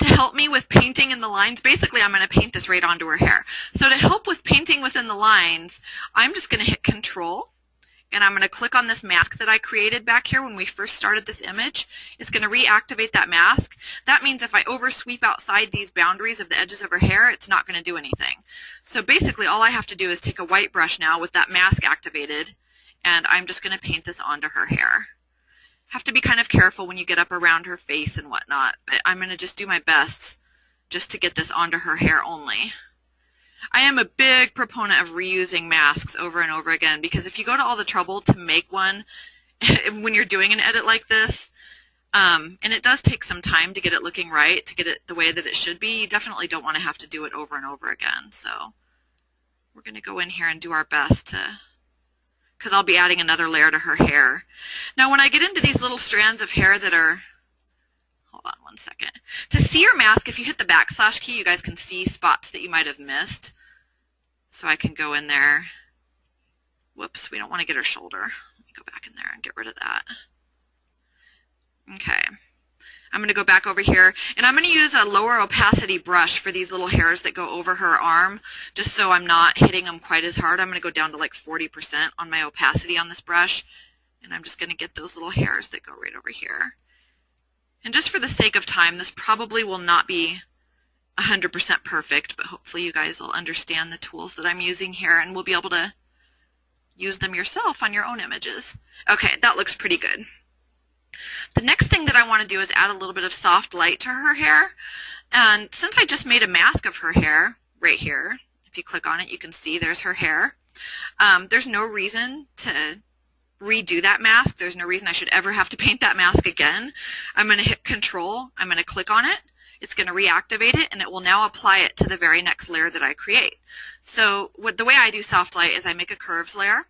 help me with painting in the lines, basically I'm going to paint this right onto her hair. So to help with painting within the lines, I'm just going to hit Control, and I'm going to click on this mask that I created back here when we first started this image. It's going to reactivate that mask. That means if I oversweep outside these boundaries of the edges of her hair, it's not going to do anything. So basically all I have to do is take a white brush now with that mask activated, and I'm just going to paint this onto her hair. Have to be kind of careful when you get up around her face and whatnot, but I'm going to just do my best just to get this onto her hair only. I am a big proponent of reusing masks over and over again, because if you go to all the trouble to make one when you're doing an edit like this, and it does take some time to get it looking right, to get it the way that it should be, you definitely don't want to have to do it over and over again. So we're going to go in here and do our best to, because I'll be adding another layer to her hair. Now when I get into these little strands of hair that are, hold on one second. To see your mask, if you hit the backslash key, you guys can see spots that you might have missed. So I can go in there. Whoops, we don't want to get her shoulder. Let me Go back in there and get rid of that. Okay. I'm going to go back over here, and I'm going to use a lower opacity brush for these little hairs that go over her arm, just so I'm not hitting them quite as hard. I'm going to go down to like 40% on my opacity on this brush, and I'm just going to get those little hairs that go right over here. And just for the sake of time, this probably will not be 100% perfect, but hopefully you guys will understand the tools that I'm using here, and will be able to use them yourself on your own images. Okay, that looks pretty good. The next thing that I want to do is add a little bit of soft light to her hair. And since I just made a mask of her hair right here, if you click on it, you can see there's her hair. There's no reason to redo that mask. There's no reason I should ever have to paint that mask again. I'm going to hit Control. I'm going to click on it. It's going to reactivate it, and it will now apply it to the very next layer that I create. So the way I do soft light is I make a curves layer.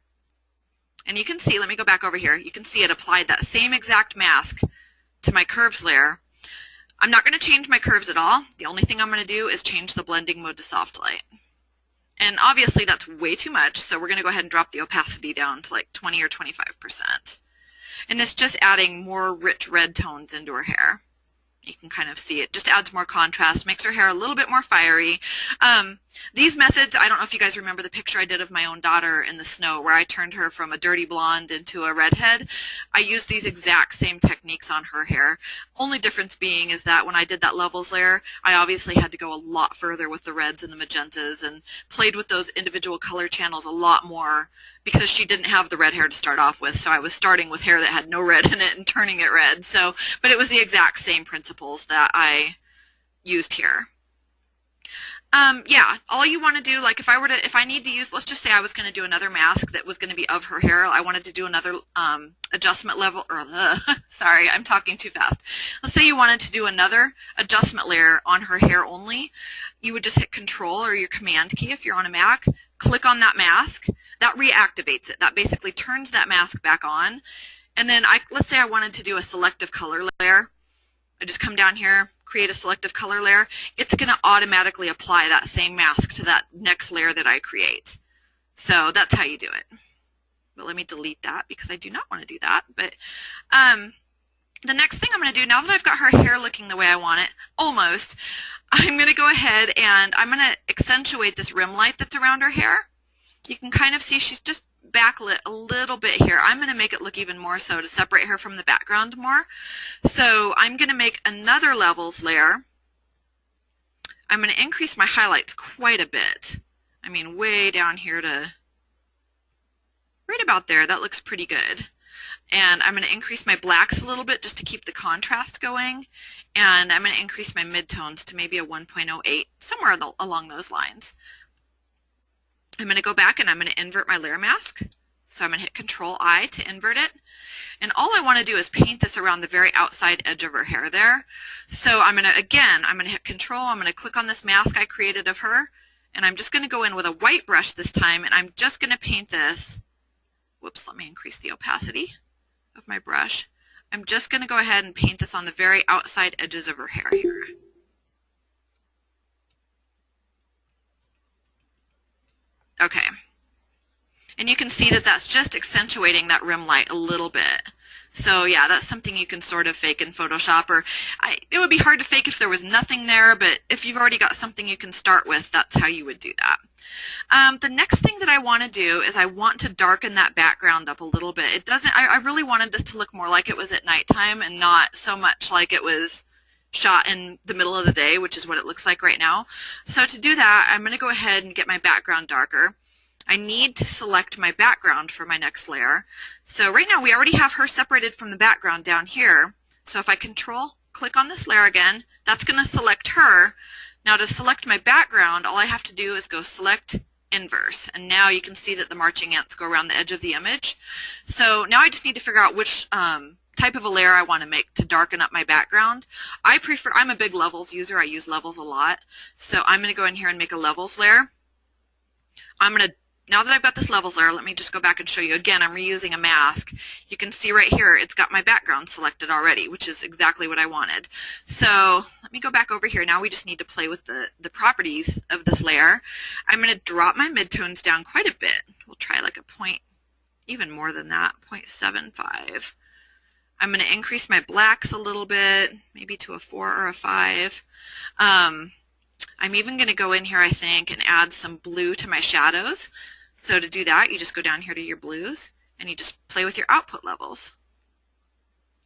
And you can see, let me go back over here, you can see it applied that same exact mask to my curves layer. I'm not going to change my curves at all. The only thing I'm going to do is change the blending mode to soft light. And obviously that's way too much, so we're going to go ahead and drop the opacity down to like 20 or 25%. And it's just adding more rich red tones into her hair. You can kind of see it just adds more contrast, makes her hair a little bit more fiery. These methods, I don't know if you guys remember the picture I did of my own daughter in the snow where I turned her from a dirty blonde into a redhead. I used these exact same techniques on her hair. Only difference being is that when I did that levels layer, I obviously had to go a lot further with the reds and the magentas and played with those individual color channels a lot more because she didn't have the red hair to start off with, so I was starting with hair that had no red in it and turning it red. So, but it was the exact same principles that I used here. Yeah, all you want to do, like if I need to use, let's just say I was going to do another mask that was going to be of her hair. I wanted to do another adjustment level, or sorry, I'm talking too fast. Let's say you wanted to do another adjustment layer on her hair only. You would just hit Control or your Command key if you're on a Mac, click on that mask. That reactivates it. That basically turns that mask back on. And then let's say I wanted to do a selective color layer. I just come down here, create a selective color layer. It's going to automatically apply that same mask to that next layer that I create. So that's how you do it. But let me delete that because I do not want to do that. But the next thing I'm going to do, now that I've got her hair looking the way I want it, almost, I'm going to go ahead and I'm going to accentuate this rim light that's around her hair. You can kind of see she's just backlit a little bit here. I'm going to make it look even more so to separate her from the background more. So I'm going to make another levels layer. I'm going to increase my highlights quite a bit. I mean, way down here to right about there. That looks pretty good. And I'm going to increase my blacks a little bit just to keep the contrast going. And I'm going to increase my midtones to maybe a 1.08, somewhere along those lines. I'm going to go back and I'm going to invert my layer mask. So I'm going to hit Control-I to invert it. And all I want to do is paint this around the very outside edge of her hair there. So I'm going to, again, I'm going to hit Control. I'm going to click on this mask I created of her. And I'm just going to go in with a white brush this time. And I'm just going to paint this. Whoops, let me increase the opacity of my brush. I'm just going to go ahead and paint this on the very outside edges of her hair here. Okay, and you can see that that's just accentuating that rim light a little bit. So yeah, that's something you can sort of fake in Photoshop, or it would be hard to fake if there was nothing there, but if you've already got something you can start with, that's how you would do that. The next thing that I want to do is I want to darken that background up a little bit. It doesn't, I really wanted this to look more like it was at nighttime and not so much like it was shot in the middle of the day, which is what it looks like right now. So to do that, I'm going to go ahead and get my background darker. I need to select my background for my next layer. So right now we already have her separated from the background down here. So if I click on this layer again, that's going to select her. Now to select my background, all I have to do is go select inverse. And now you can see that the marching ants go around the edge of the image. So now I just need to figure out which type of a layer I want to make to darken up my background. I'm a big levels user. I use levels a lot. So I'm going to go in here and make a levels layer. Now that I've got this levels layer, let me just go back and show you again. I'm reusing a mask. You can see right here it's got my background selected already, which is exactly what I wanted. So let me go back over here. Now we just need to play with the properties of this layer. I'm going to drop my midtones down quite a bit. We'll try like a even more than that, 0.75. I'm going to increase my blacks a little bit, maybe to a 4 or a 5. I'm even going to go in here, I think, and add some blue to my shadows. So to do that, you just go down here to your blues, and you just play with your output levels.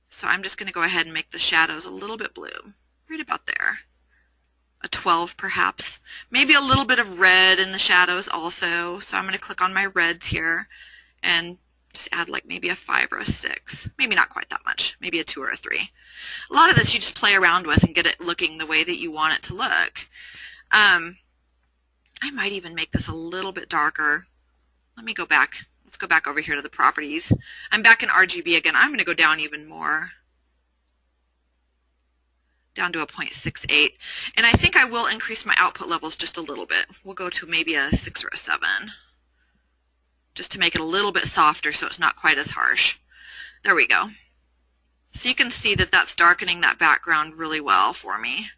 So I'm just going to go ahead and make the shadows a little bit blue, right about there. A 12 perhaps. Maybe a little bit of red in the shadows also. So I'm going to click on my reds here and just add like maybe a 5 or a 6. Maybe not quite that much. Maybe a 2 or a 3. A lot of this you just play around with and get it looking the way that you want it to look. I might even make this a little bit darker. Let me go back. Let's go back over here to the properties. I'm back in RGB again. I'm going to go down even more, down to a 0.68. And I think I will increase my output levels just a little bit. We'll go to maybe a 6 or a 7, just to make it a little bit softer so it's not quite as harsh. There we go. So you can see that that's darkening that background really well for me,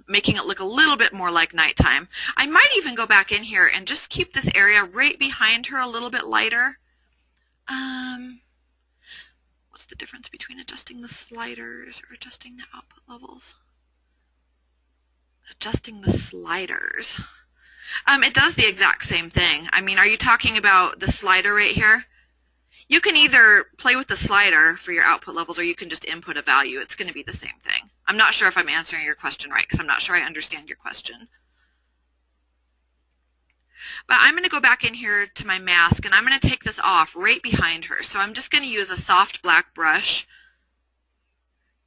making it look a little bit more like nighttime. I might even go back in here and just keep this area right behind her a little bit lighter. What's the difference between adjusting the sliders or adjusting the output levels? Adjusting the sliders. It does the exact same thing. I mean, are you talking about the slider right here? You can either play with the slider for your output levels or you can just input a value. It's going to be the same thing. I'm not sure if I'm answering your question right because I'm not sure I understand your question. But I'm going to go back in here to my mask and I'm going to take this off right behind her. So I'm just going to use a soft black brush,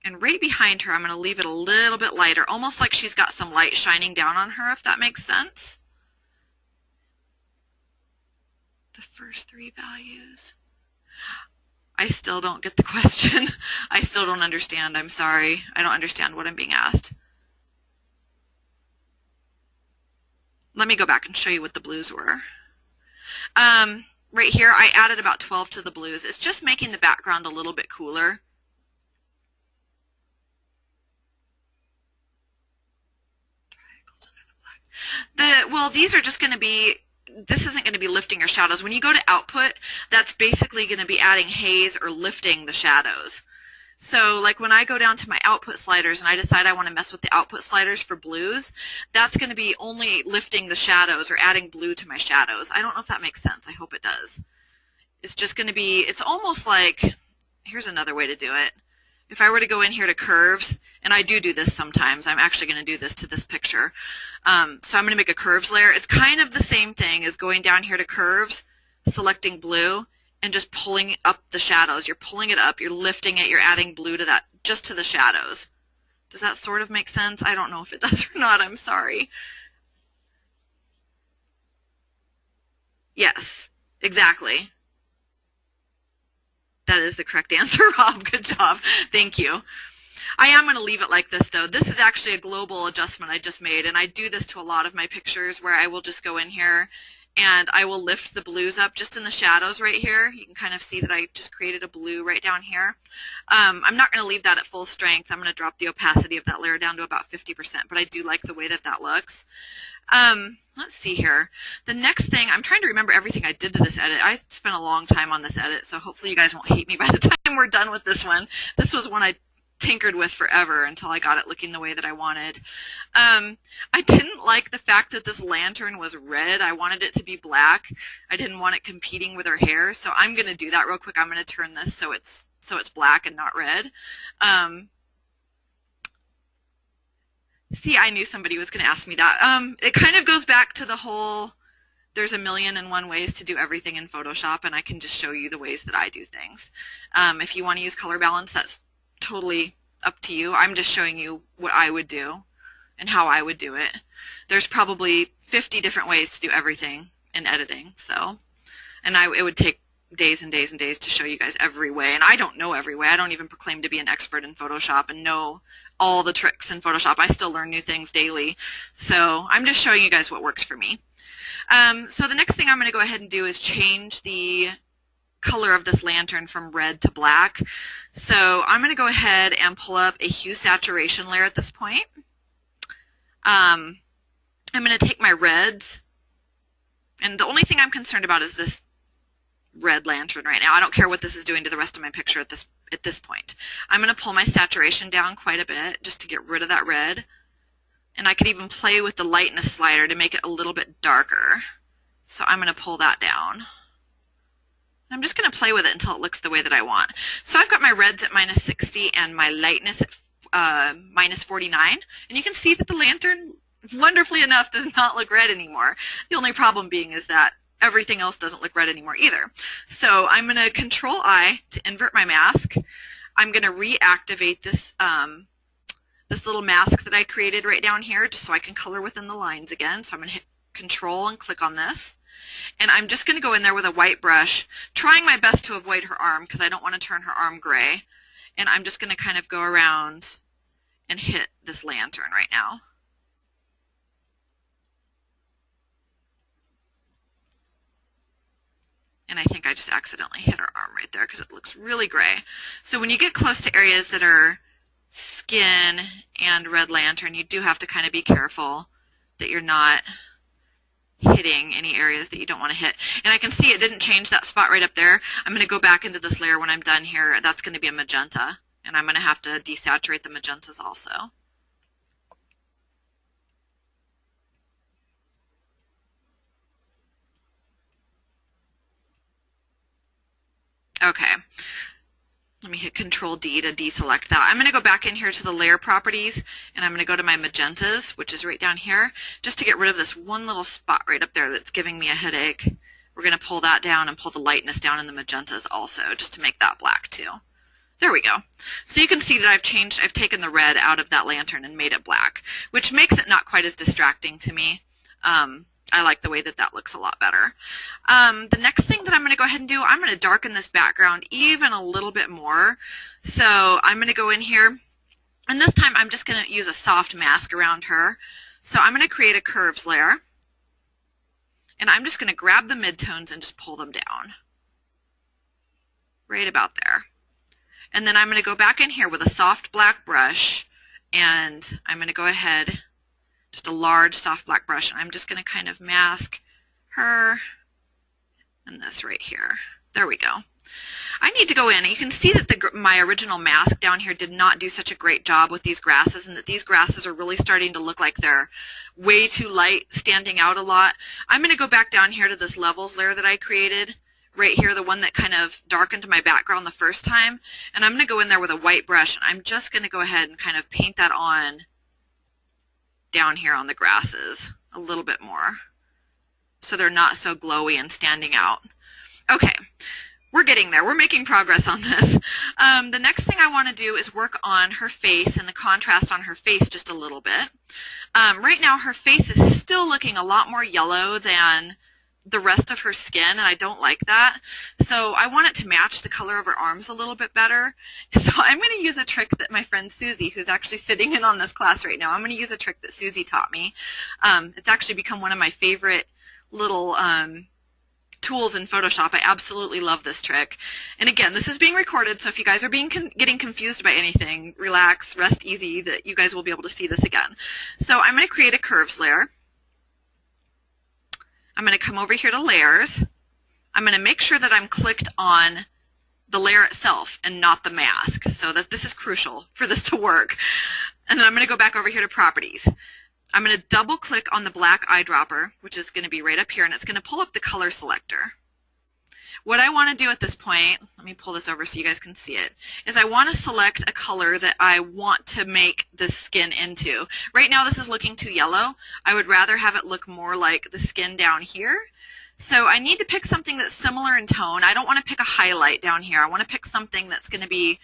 and right behind her I'm going to leave it a little bit lighter, almost like she's got some light shining down on her, if that makes sense. The first 3 values. I still don't get the question. I still don't understand. I'm sorry. I don't understand what I'm being asked. Let me go back and show you what the blues were. Right here, I added about 12 to the blues. It's just making the background a little bit cooler. Well, these are just going to be, this isn't going to be lifting your shadows. When you go to output, that's basically going to be adding haze or lifting the shadows. So like when I go down to my output sliders and I decide I want to mess with the output sliders for blues, that's going to be only lifting the shadows or adding blue to my shadows. I don't know if that makes sense. I hope it does. It's just going to be, it's almost like, here's another way to do it. If I were to go in here to curves, and I do this sometimes, I'm actually going to do this to this picture. So I'm going to make a curves layer. It's kind of the same thing as going down here to curves, selecting blue, and just pulling up the shadows. You're pulling it up, you're lifting it, you're adding blue to that, just to the shadows. Does that sort of make sense? I don't know if it does or not, I'm sorry. Yes, exactly. That is the correct answer, Rob. Good job. Thank you. I am going to leave it like this, though. This is actually a global adjustment I just made, and I do this to a lot of my pictures where I will just go in here and I will lift the blues up just in the shadows right here. You can kind of see that I just created a blue right down here. I'm not going to leave that at full strength. I'm going to drop the opacity of that layer down to about 50%, but I do like the way that that looks. Let's see here. The next thing, I'm trying to remember everything I did to this edit. I spent a long time on this edit, so hopefully you guys won't hate me by the time we're done with this one. This was one I tinkered with forever until I got it looking the way that I wanted. I didn't like the fact that this lantern was red. I wanted it to be black. I didn't want it competing with her hair, so I'm going to do that real quick. I'm going to turn this so it's black and not red. See, I knew somebody was going to ask me that. It kind of goes back to the whole, there's 1,000,001 ways to do everything in Photoshop, and I can just show you the ways that I do things. If you want to use color balance, that's totally up to you. I'm just showing you what I would do and how I would do it. There's probably 50 different ways to do everything in editing, so, and it would take days and days and days to show you guys every way, and I don't know every way. I don't even proclaim to be an expert in Photoshop and know all the tricks in Photoshop. I still learn new things daily, so I'm just showing you guys what works for me. So the next thing I'm going to go ahead and do is change the color of this lantern from red to black. So I'm going to go ahead and pull up a hue saturation layer at this point. I'm going to take my reds, and the only thing I'm concerned about is this red lantern right now. I don't care what this is doing to the rest of my picture at this point. I'm going to pull my saturation down quite a bit just to get rid of that red. And I could even play with the lightness slider to make it a little bit darker. So I'm going to pull that down. I'm just going to play with it until it looks the way that I want. So I've got my reds at minus 60 and my lightness at minus 49. And you can see that the lantern, wonderfully enough, does not look red anymore. The only problem being is that everything else doesn't look red anymore either. So I'm going to Control-I to invert my mask. I'm going to reactivate this, this little mask that I created right down here just so I can color within the lines again. So I'm going to hit Control and click on this. And I'm just going to go in there with a white brush, trying my best to avoid her arm because I don't want to turn her arm gray. And I'm just going to kind of go around and hit this lantern right now. And I think I just accidentally hit her arm right there because it looks really gray. So when you get close to areas that are skin and red lantern, you do have to kind of be careful that you're not hitting any areas that you don't want to hit. And I can see it didn't change that spot right up there. I'm going to go back into this layer when I'm done here. That's going to be a magenta. And I'm going to have to desaturate the magentas also. Okay. Let me hit Control-D to deselect that. I'm going to go back in here to the layer properties, and I'm going to go to my magentas, which is right down here, just to get rid of this one little spot right up there that's giving me a headache. We're going to pull that down and pull the lightness down in the magentas also, just to make that black too. There we go. So you can see that I've taken the red out of that lantern and made it black, which makes it not quite as distracting to me. I like the way that that looks a lot better. The next thing that I'm going to go ahead and do, I'm going to darken this background even a little bit more. So I'm going to go in here, and this time I'm just going to use a soft mask around her. So I'm going to create a curves layer, and I'm just going to grab the midtones and just pull them down. Right about there. And then I'm going to go back in here with a soft black brush, and I'm going to go ahead, just a large soft black brush, and I'm just going to kind of mask her and this right here. There we go. I need to go in, and you can see that my original mask down here did not do such a great job with these grasses, and that these grasses are really starting to look like they're way too light, standing out a lot. I'm going to go back down here to this levels layer that I created right here, the one that kind of darkened my background the first time, and I'm going to go in there with a white brush, and I'm just going to go ahead and kind of paint that on down here on the grasses a little bit more so they're not so glowy and standing out. Okay, we're getting there. We're making progress on this. The next thing I want to do is work on her face and the contrast on her face just a little bit. Right now her face is still looking a lot more yellow than the rest of her skin, and I don't like that. So I want it to match the color of her arms a little bit better. So I'm going to use a trick that my friend Susie, who's actually sitting in on this class right now, I'm going to use a trick that Susie taught me. It's actually become one of my favorite little tools in Photoshop. I absolutely love this trick. And again, this is being recorded, so if you guys are getting confused by anything, relax, rest easy, that you guys will be able to see this again. So I'm going to create a curves layer. I'm going to come over here to layers. I'm going to make sure that I'm clicked on the layer itself and not the mask, so that this is crucial for this to work. And then I'm going to go back over here to properties. I'm going to double click on the black eyedropper, which is going to be right up here, and it's going to pull up the color selector. What I want to do at this point, let me pull this over so you guys can see it, is I want to select a color that I want to make the skin into. Right now this is looking too yellow. I would rather have it look more like the skin down here. So I need to pick something that's similar in tone. I don't want to pick a highlight down here. I want to pick something that's going to be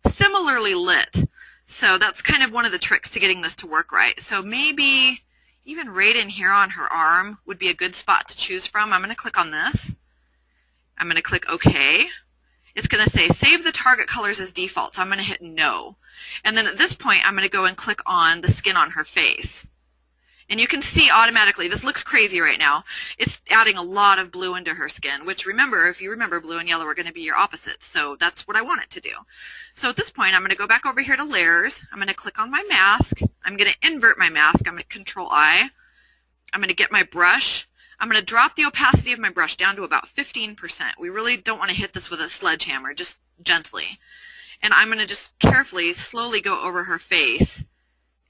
similarly lit. So that's kind of one of the tricks to getting this to work right. So maybe even right in here on her arm would be a good spot to choose from. I'm going to click on this. I'm going to click OK. It's going to say save the target colors as default, so I'm going to hit no. And then at this point I'm going to go and click on the skin on her face. And you can see automatically, this looks crazy right now, it's adding a lot of blue into her skin, which remember, if you remember, blue and yellow are going to be your opposites, so that's what I want it to do. So at this point I'm going to go back over here to layers, I'm going to click on my mask, I'm going to invert my mask, I'm going to Control-I, I'm going to get my brush, I'm going to drop the opacity of my brush down to about 15%. We really don't want to hit this with a sledgehammer, just gently. And I'm going to just carefully, slowly go over her face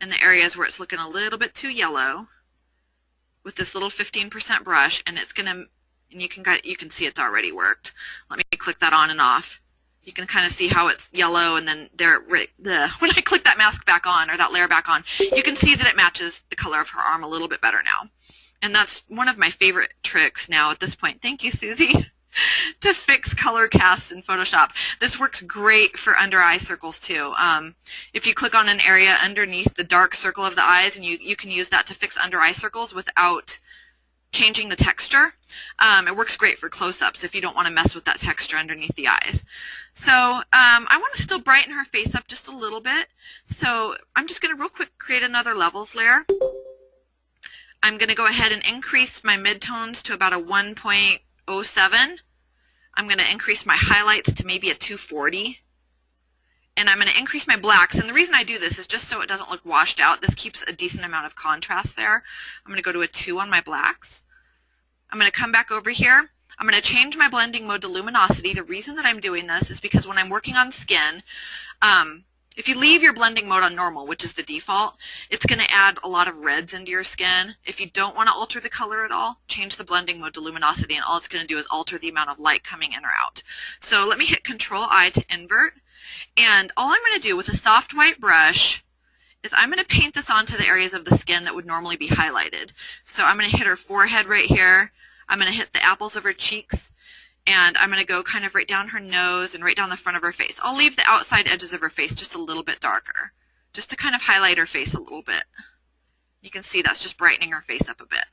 in the areas where it's looking a little bit too yellow with this little 15% brush, and it's going to, and you can see it's already worked. Let me click that on and off. You can kind of see how it's yellow, and then when I click that mask back on, or that layer back on, you can see that it matches the color of her arm a little bit better now. And that's one of my favorite tricks now at this point. Thank you, Susie. To fix color casts in Photoshop. This works great for under eye circles too. If you click on an area underneath the dark circle of the eyes, and you can use that to fix under eye circles without changing the texture. It works great for close-ups if you don't want to mess with that texture underneath the eyes. So I want to still brighten her face up just a little bit. So I'm just going to real quick create another levels layer. I'm going to go ahead and increase my midtones to about a 1.07. I'm going to increase my highlights to maybe a 240. And I'm going to increase my blacks. And the reason I do this is just so it doesn't look washed out. This keeps a decent amount of contrast there. I'm going to go to a 2 on my blacks. I'm going to come back over here. I'm going to change my blending mode to luminosity. The reason that I'm doing this is because when I'm working on skin, if you leave your blending mode on normal, which is the default, it's going to add a lot of reds into your skin. If you don't want to alter the color at all, change the blending mode to luminosity, and all it's going to do is alter the amount of light coming in or out. So let me hit Control-I to invert, and all I'm going to do with a soft white brush is I'm going to paint this onto the areas of the skin that would normally be highlighted. So I'm going to hit her forehead right here. I'm going to hit the apples of her cheeks, and I'm going to go kind of right down her nose and right down the front of her face. I'll leave the outside edges of her face just a little bit darker, just to kind of highlight her face a little bit. You can see that's just brightening her face up a bit.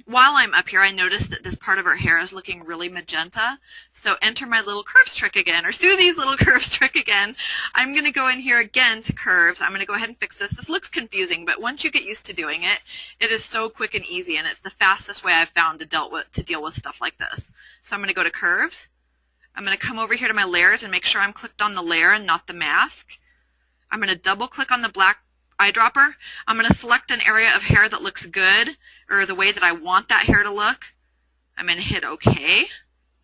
While I'm up here, I noticed that this part of her hair is looking really magenta. So enter my little curves trick again, or Susie's little curves trick again. I'm going to go in here again to curves. I'm going to go ahead and fix this. This looks confusing, but once you get used to doing it, it is so quick and easy, and it's the fastest way I've found to deal with stuff like this. So I'm going to go to curves. I'm going to come over here to my layers and make sure I'm clicked on the layer and not the mask. I'm going to double click on the black eyedropper. I'm going to select an area of hair that looks good, or the way that I want that hair to look. I'm going to hit OK.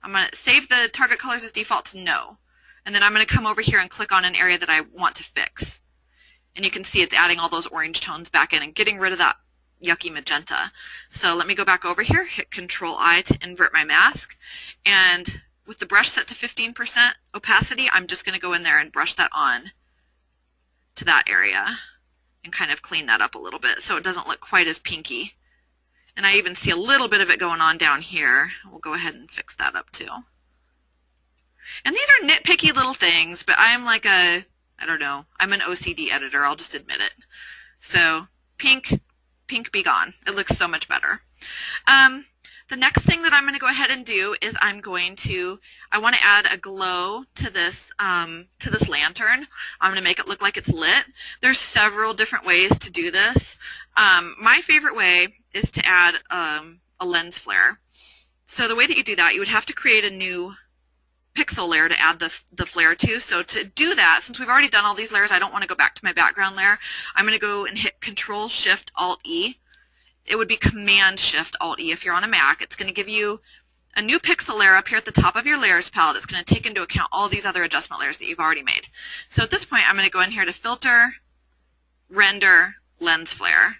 I'm going to save the target colors as default to no. And then I'm going to come over here and click on an area that I want to fix. And you can see it's adding all those orange tones back in and getting rid of that yucky magenta. So let me go back over here, hit Control-I to invert my mask. And with the brush set to 15% opacity, I'm just going to go in there and brush that on to that area and kind of clean that up a little bit so it doesn't look quite as pinky. And I even see a little bit of it going on down here. We'll go ahead and fix that up too. And these are nitpicky little things, but I'm like I don't know, I'm an OCD editor, I'll just admit it. So pink be gone. It looks so much better. The next thing that I'm going to go ahead and do is I want to add a glow to this lantern. I'm going to make it look like it's lit. There's several different ways to do this. My favorite way is to add a lens flare. So the way that you do that, you would have to create a new pixel layer to add the flare to. So to do that, since we've already done all these layers, I don't want to go back to my background layer. I'm going to go and hit Control-Shift-Alt-E. It would be Command-Shift-Alt-E if you're on a Mac. It's going to give you a new pixel layer up here at the top of your layers palette. It's going to take into account all these other adjustment layers that you've already made. So at this point, I'm going to go in here to Filter, Render, Lens Flare.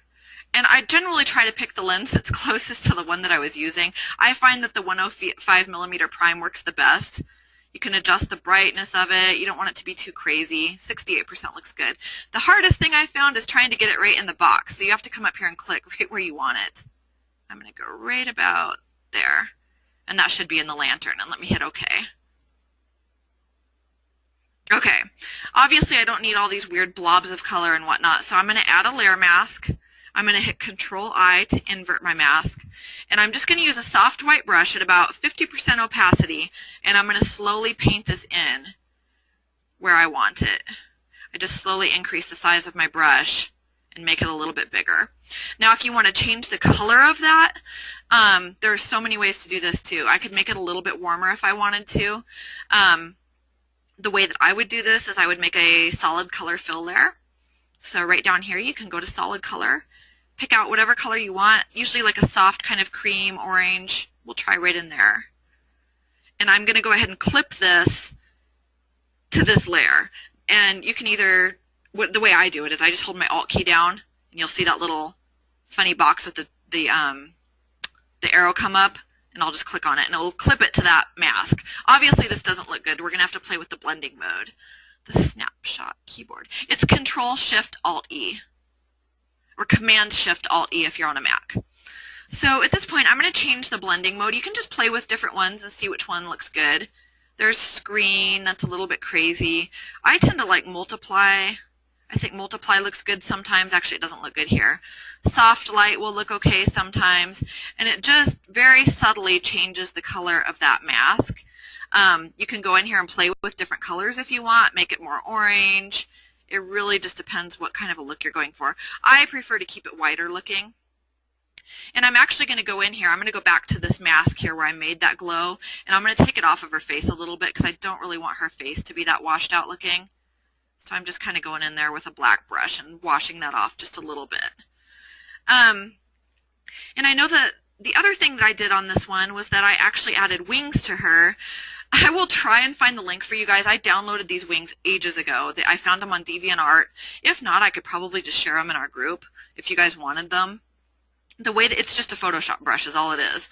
And I generally try to pick the lens that's closest to the one that I was using. I find that the 105mm prime works the best. You can adjust the brightness of it. You don't want it to be too crazy. 68% looks good. The hardest thing I found is trying to get it right in the box. So you have to come up here and click right where you want it. I'm going to go right about there. And that should be in the lantern. And let me hit OK. Okay. Obviously, I don't need all these weird blobs of color and whatnot. So I'm going to add a layer mask. I'm going to hit Control-I to invert my mask. And I'm just going to use a soft white brush at about 50% opacity, and I'm going to slowly paint this in where I want it. I just slowly increase the size of my brush and make it a little bit bigger. Now if you want to change the color of that, there are so many ways to do this too. I could make it a little bit warmer if I wanted to. The way that I would do this is I would make a solid color fill layer. So right down here you can go to solid color, pick out whatever color you want, usually like a soft kind of cream, orange. We'll try right in there. And I'm going to go ahead and clip this to this layer. And you can either, the way I do it is I just hold my Alt key down, and you'll see that little funny box with the arrow come up, and I'll just click on it, and it will clip it to that mask. Obviously, this doesn't look good. We're going to have to play with the blending mode. The snapshot keyboard. It's Control-Shift-Alt-E, or Command-Shift-Alt-E if you're on a Mac. So at this point, I'm going to change the blending mode. You can just play with different ones and see which one looks good. There's screen, that's a little bit crazy. I tend to like multiply. I think multiply looks good sometimes. Actually, it doesn't look good here. Soft light will look okay sometimes. And it just very subtly changes the color of that mask. You can go in here and play with different colors if you want, make it more orange. It really just depends what kind of a look you're going for. I prefer to keep it whiter looking. And I'm actually going to go in here. I'm going to go back to this mask here where I made that glow, and I'm going to take it off of her face a little bit because I don't really want her face to be that washed out looking. So I'm just kind of going in there with a black brush and washing that off just a little bit. And I know that the other thing that I did on this one was that I actually added wings to her. I will try and find the link for you guys. I downloaded these wings ages ago. I found them on DeviantArt. If not, I could probably just share them in our group if you guys wanted them. The way that it's just a Photoshop brush is all it is.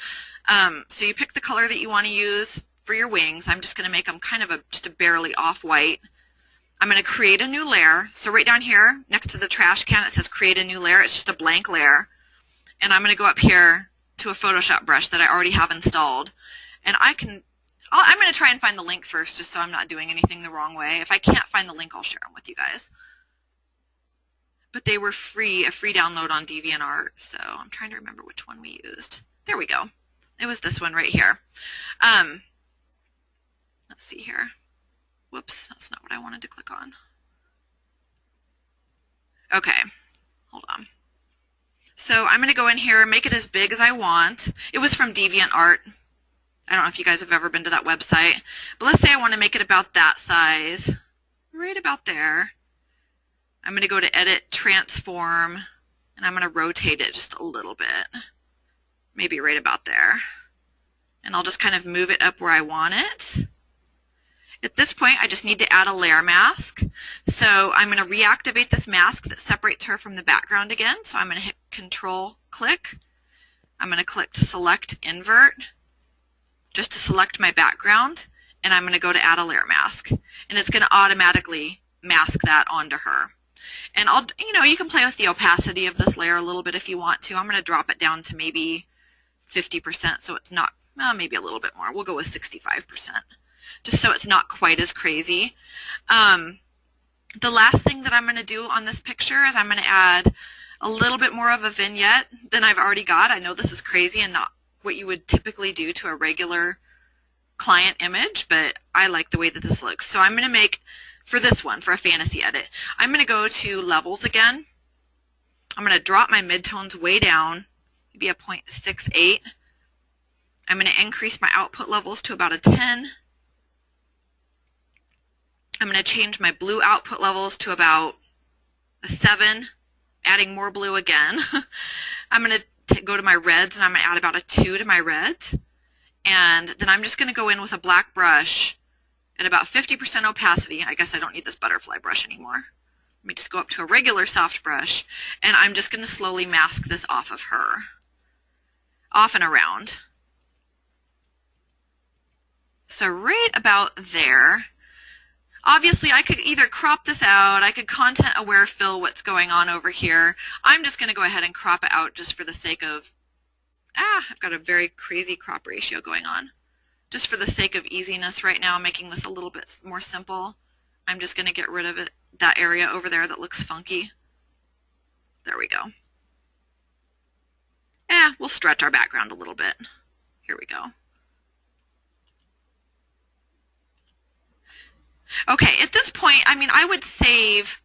So you pick the color that you want to use for your wings. I'm just going to make them kind of just a barely off-white. I'm going to create a new layer. So right down here next to the trash can it says create a new layer. It's just a blank layer. And I'm going to go up here to a Photoshop brush that I already have installed. And I'm going to try and find the link first just so I'm not doing anything the wrong way. If I can't find the link, I'll share them with you guys. But they were free, a free download on DeviantArt, so I'm trying to remember which one we used. There we go. It was this one right here. Let's see here. Whoops, that's not what I wanted to click on. Okay, hold on. So I'm going to go in here and make it as big as I want. It was from DeviantArt. I don't know if you guys have ever been to that website, but let's say I want to make it about that size, right about there. I'm going to go to Edit, Transform, and I'm going to rotate it just a little bit, maybe right about there. And I'll just kind of move it up where I want it. At this point, I just need to add a layer mask. So I'm going to reactivate this mask that separates her from the background again. So I'm going to hit Control-Click. I'm going to click Select Invert just to select my background. And I'm going to go to Add a Layer Mask. And it's going to automatically mask that onto her. And you can play with the opacity of this layer a little bit if you want to. I'm going to drop it down to maybe 50% so it's not, well, maybe a little bit more. We'll go with 65%, just so it's not quite as crazy. The last thing that I'm going to do on this picture is I'm going to add a little bit more of a vignette than I've already got. I know this is crazy and not what you would typically do to a regular client image, but I like the way that this looks. So I'm going to make, for this one, for a fantasy edit, I'm going to go to levels again. I'm going to drop my midtones way down, maybe a 0.68. I'm going to increase my output levels to about a 10. I'm going to change my blue output levels to about a 7, adding more blue again. I'm going to go to my reds, and I'm going to add about a 2 to my reds. And then I'm just going to go in with a black brush at about 50% opacity. I guess I don't need this butterfly brush anymore. Let me just go up to a regular soft brush, and I'm just going to slowly mask this off of her, off and around. So right about there. Obviously, I could either crop this out, I could content aware fill what's going on over here. I'm just going to go ahead and crop it out just for the sake of, I've got a very crazy crop ratio going on. Just for the sake of easiness right now, making this a little bit more simple, I'm just going to get rid of it, that area over there that looks funky. There we go. We'll stretch our background a little bit. Here we go. Okay, at this point, I would save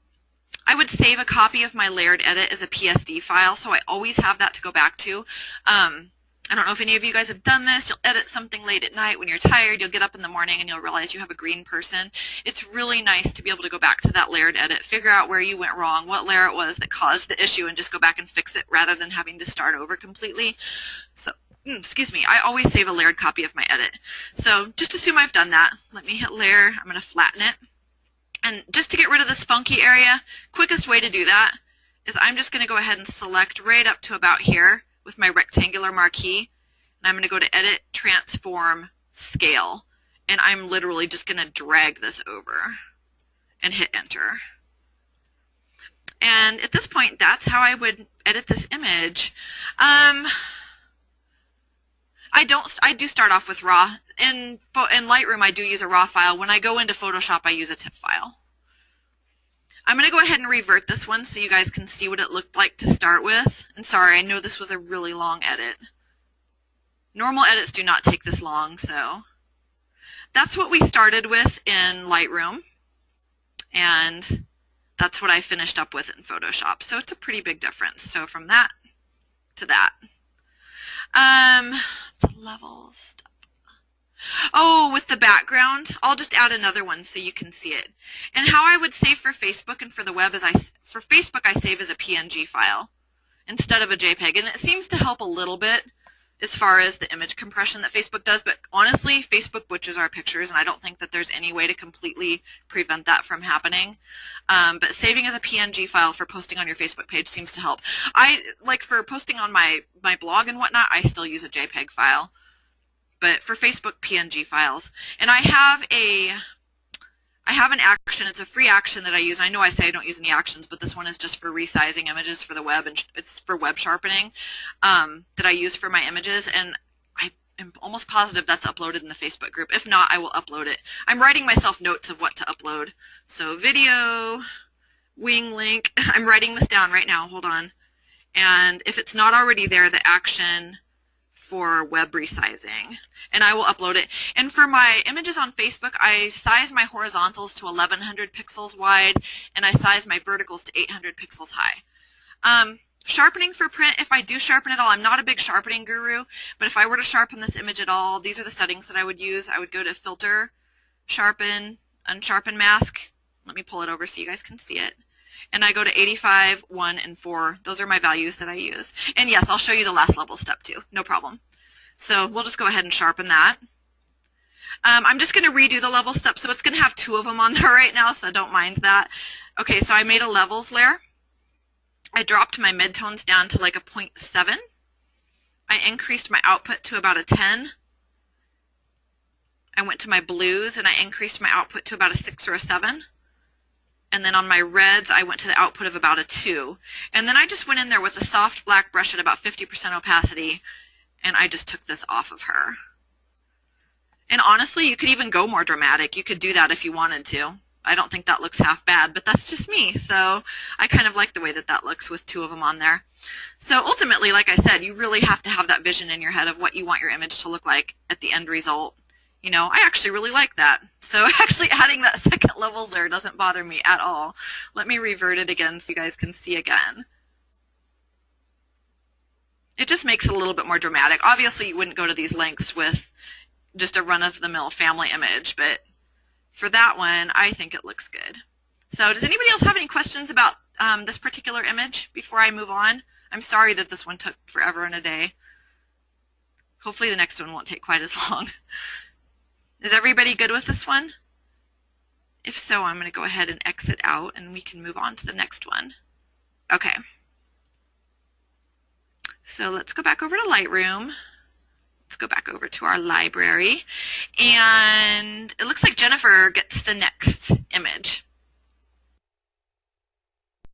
a copy of my layered edit as a PSD file, so I always have that to go back to. I I don't know if any of you guys have done this. You'll edit something late at night when you're tired. You'll get up in the morning and you'll realize you have a green person. It's really nice to be able to go back to that layered edit, figure out where you went wrong, what layer it was that caused the issue, and just go back and fix it rather than having to start over completely. So, excuse me, I always save a layered copy of my edit. So just assume I've done that. Let me hit layer. I'm going to flatten it. And just to get rid of this funky area, quickest way to do that is I'm just going to go ahead and select right up to about here with my rectangular marquee, and I'm going to go to Edit, Transform, Scale, and I'm literally just going to drag this over and hit Enter. And at this point, that's how I would edit this image. I do start off with RAW. In Lightroom, I do use a RAW file. When I go into Photoshop, I use a TIFF file. I'm going to go ahead and revert this one so you guys can see what it looked like to start with. And sorry, I know this was a really long edit. Normal edits do not take this long, so that's what we started with in Lightroom, and that's what I finished up with in Photoshop. So it's a pretty big difference. So from that to that. The levels stuff. Oh, with the background, I'll just add another one so you can see it. And how I would save for Facebook and for the web is for Facebook I save as a PNG file instead of a JPEG, and it seems to help a little bit as far as the image compression that Facebook does, but honestly, Facebook butchers our pictures, and I don't think that there's any way to completely prevent that from happening. But saving as a PNG file for posting on your Facebook page seems to help. Like for posting on my blog and whatnot, I still use a JPEG file. But for Facebook, PNG files. And I have an action. It's a free action that I use. I know I say I don't use any actions, but this one is just for resizing images for the web, and it's for web sharpening that I use for my images. And I am almost positive that's uploaded in the Facebook group. If not, I will upload it. I'm writing myself notes of what to upload. So video, wing link. I'm writing this down right now. Hold on. And if it's not already there, the action for web resizing, and I will upload it. And for my images on Facebook, I size my horizontals to 1100 pixels wide, and I size my verticals to 800 pixels high. Sharpening for print, if I do sharpen at all, I'm not a big sharpening guru, but if I were to sharpen this image at all, these are the settings that I would use. I would go to Filter, Sharpen, Unsharpen Mask. Let me pull it over so you guys can see it. And I go to 85, 1, and 4. Those are my values that I use. And yes, I'll show you the last level step too. No problem. So we'll just go ahead and sharpen that. I'm just going to redo the level step, so it's going to have 2 of them on there right now, so don't mind that. Okay, so I made a levels layer. I dropped my midtones down to like a 0.7. I increased my output to about a 10. I went to my blues and I increased my output to about a 6 or a 7. And then on my reds, I went to the output of about a 2. And then I just went in there with a soft black brush at about 50% opacity, and I just took this off of her. And honestly, you could even go more dramatic. You could do that if you wanted to. I don't think that looks half bad, but that's just me. So I kind of like the way that that looks with 2 of them on there. So ultimately, like I said, you really have to have that vision in your head of what you want your image to look like at the end result. You know, I actually really like that. So actually adding that second levels layer doesn't bother me at all. Let me revert it again so you guys can see again. It just makes it a little bit more dramatic. Obviously, you wouldn't go to these lengths with just a run-of-the-mill family image, but for that one, I think it looks good. So does anybody else have any questions about this particular image before I move on? I'm sorry that this one took forever and a day. Hopefully the next one won't take quite as long. Is everybody good with this one? If so, I'm going to go ahead and exit out and we can move on to the next one. Okay. So let's go back over to Lightroom. Let's go back over to our library. And it looks like Jennifer gets the next image.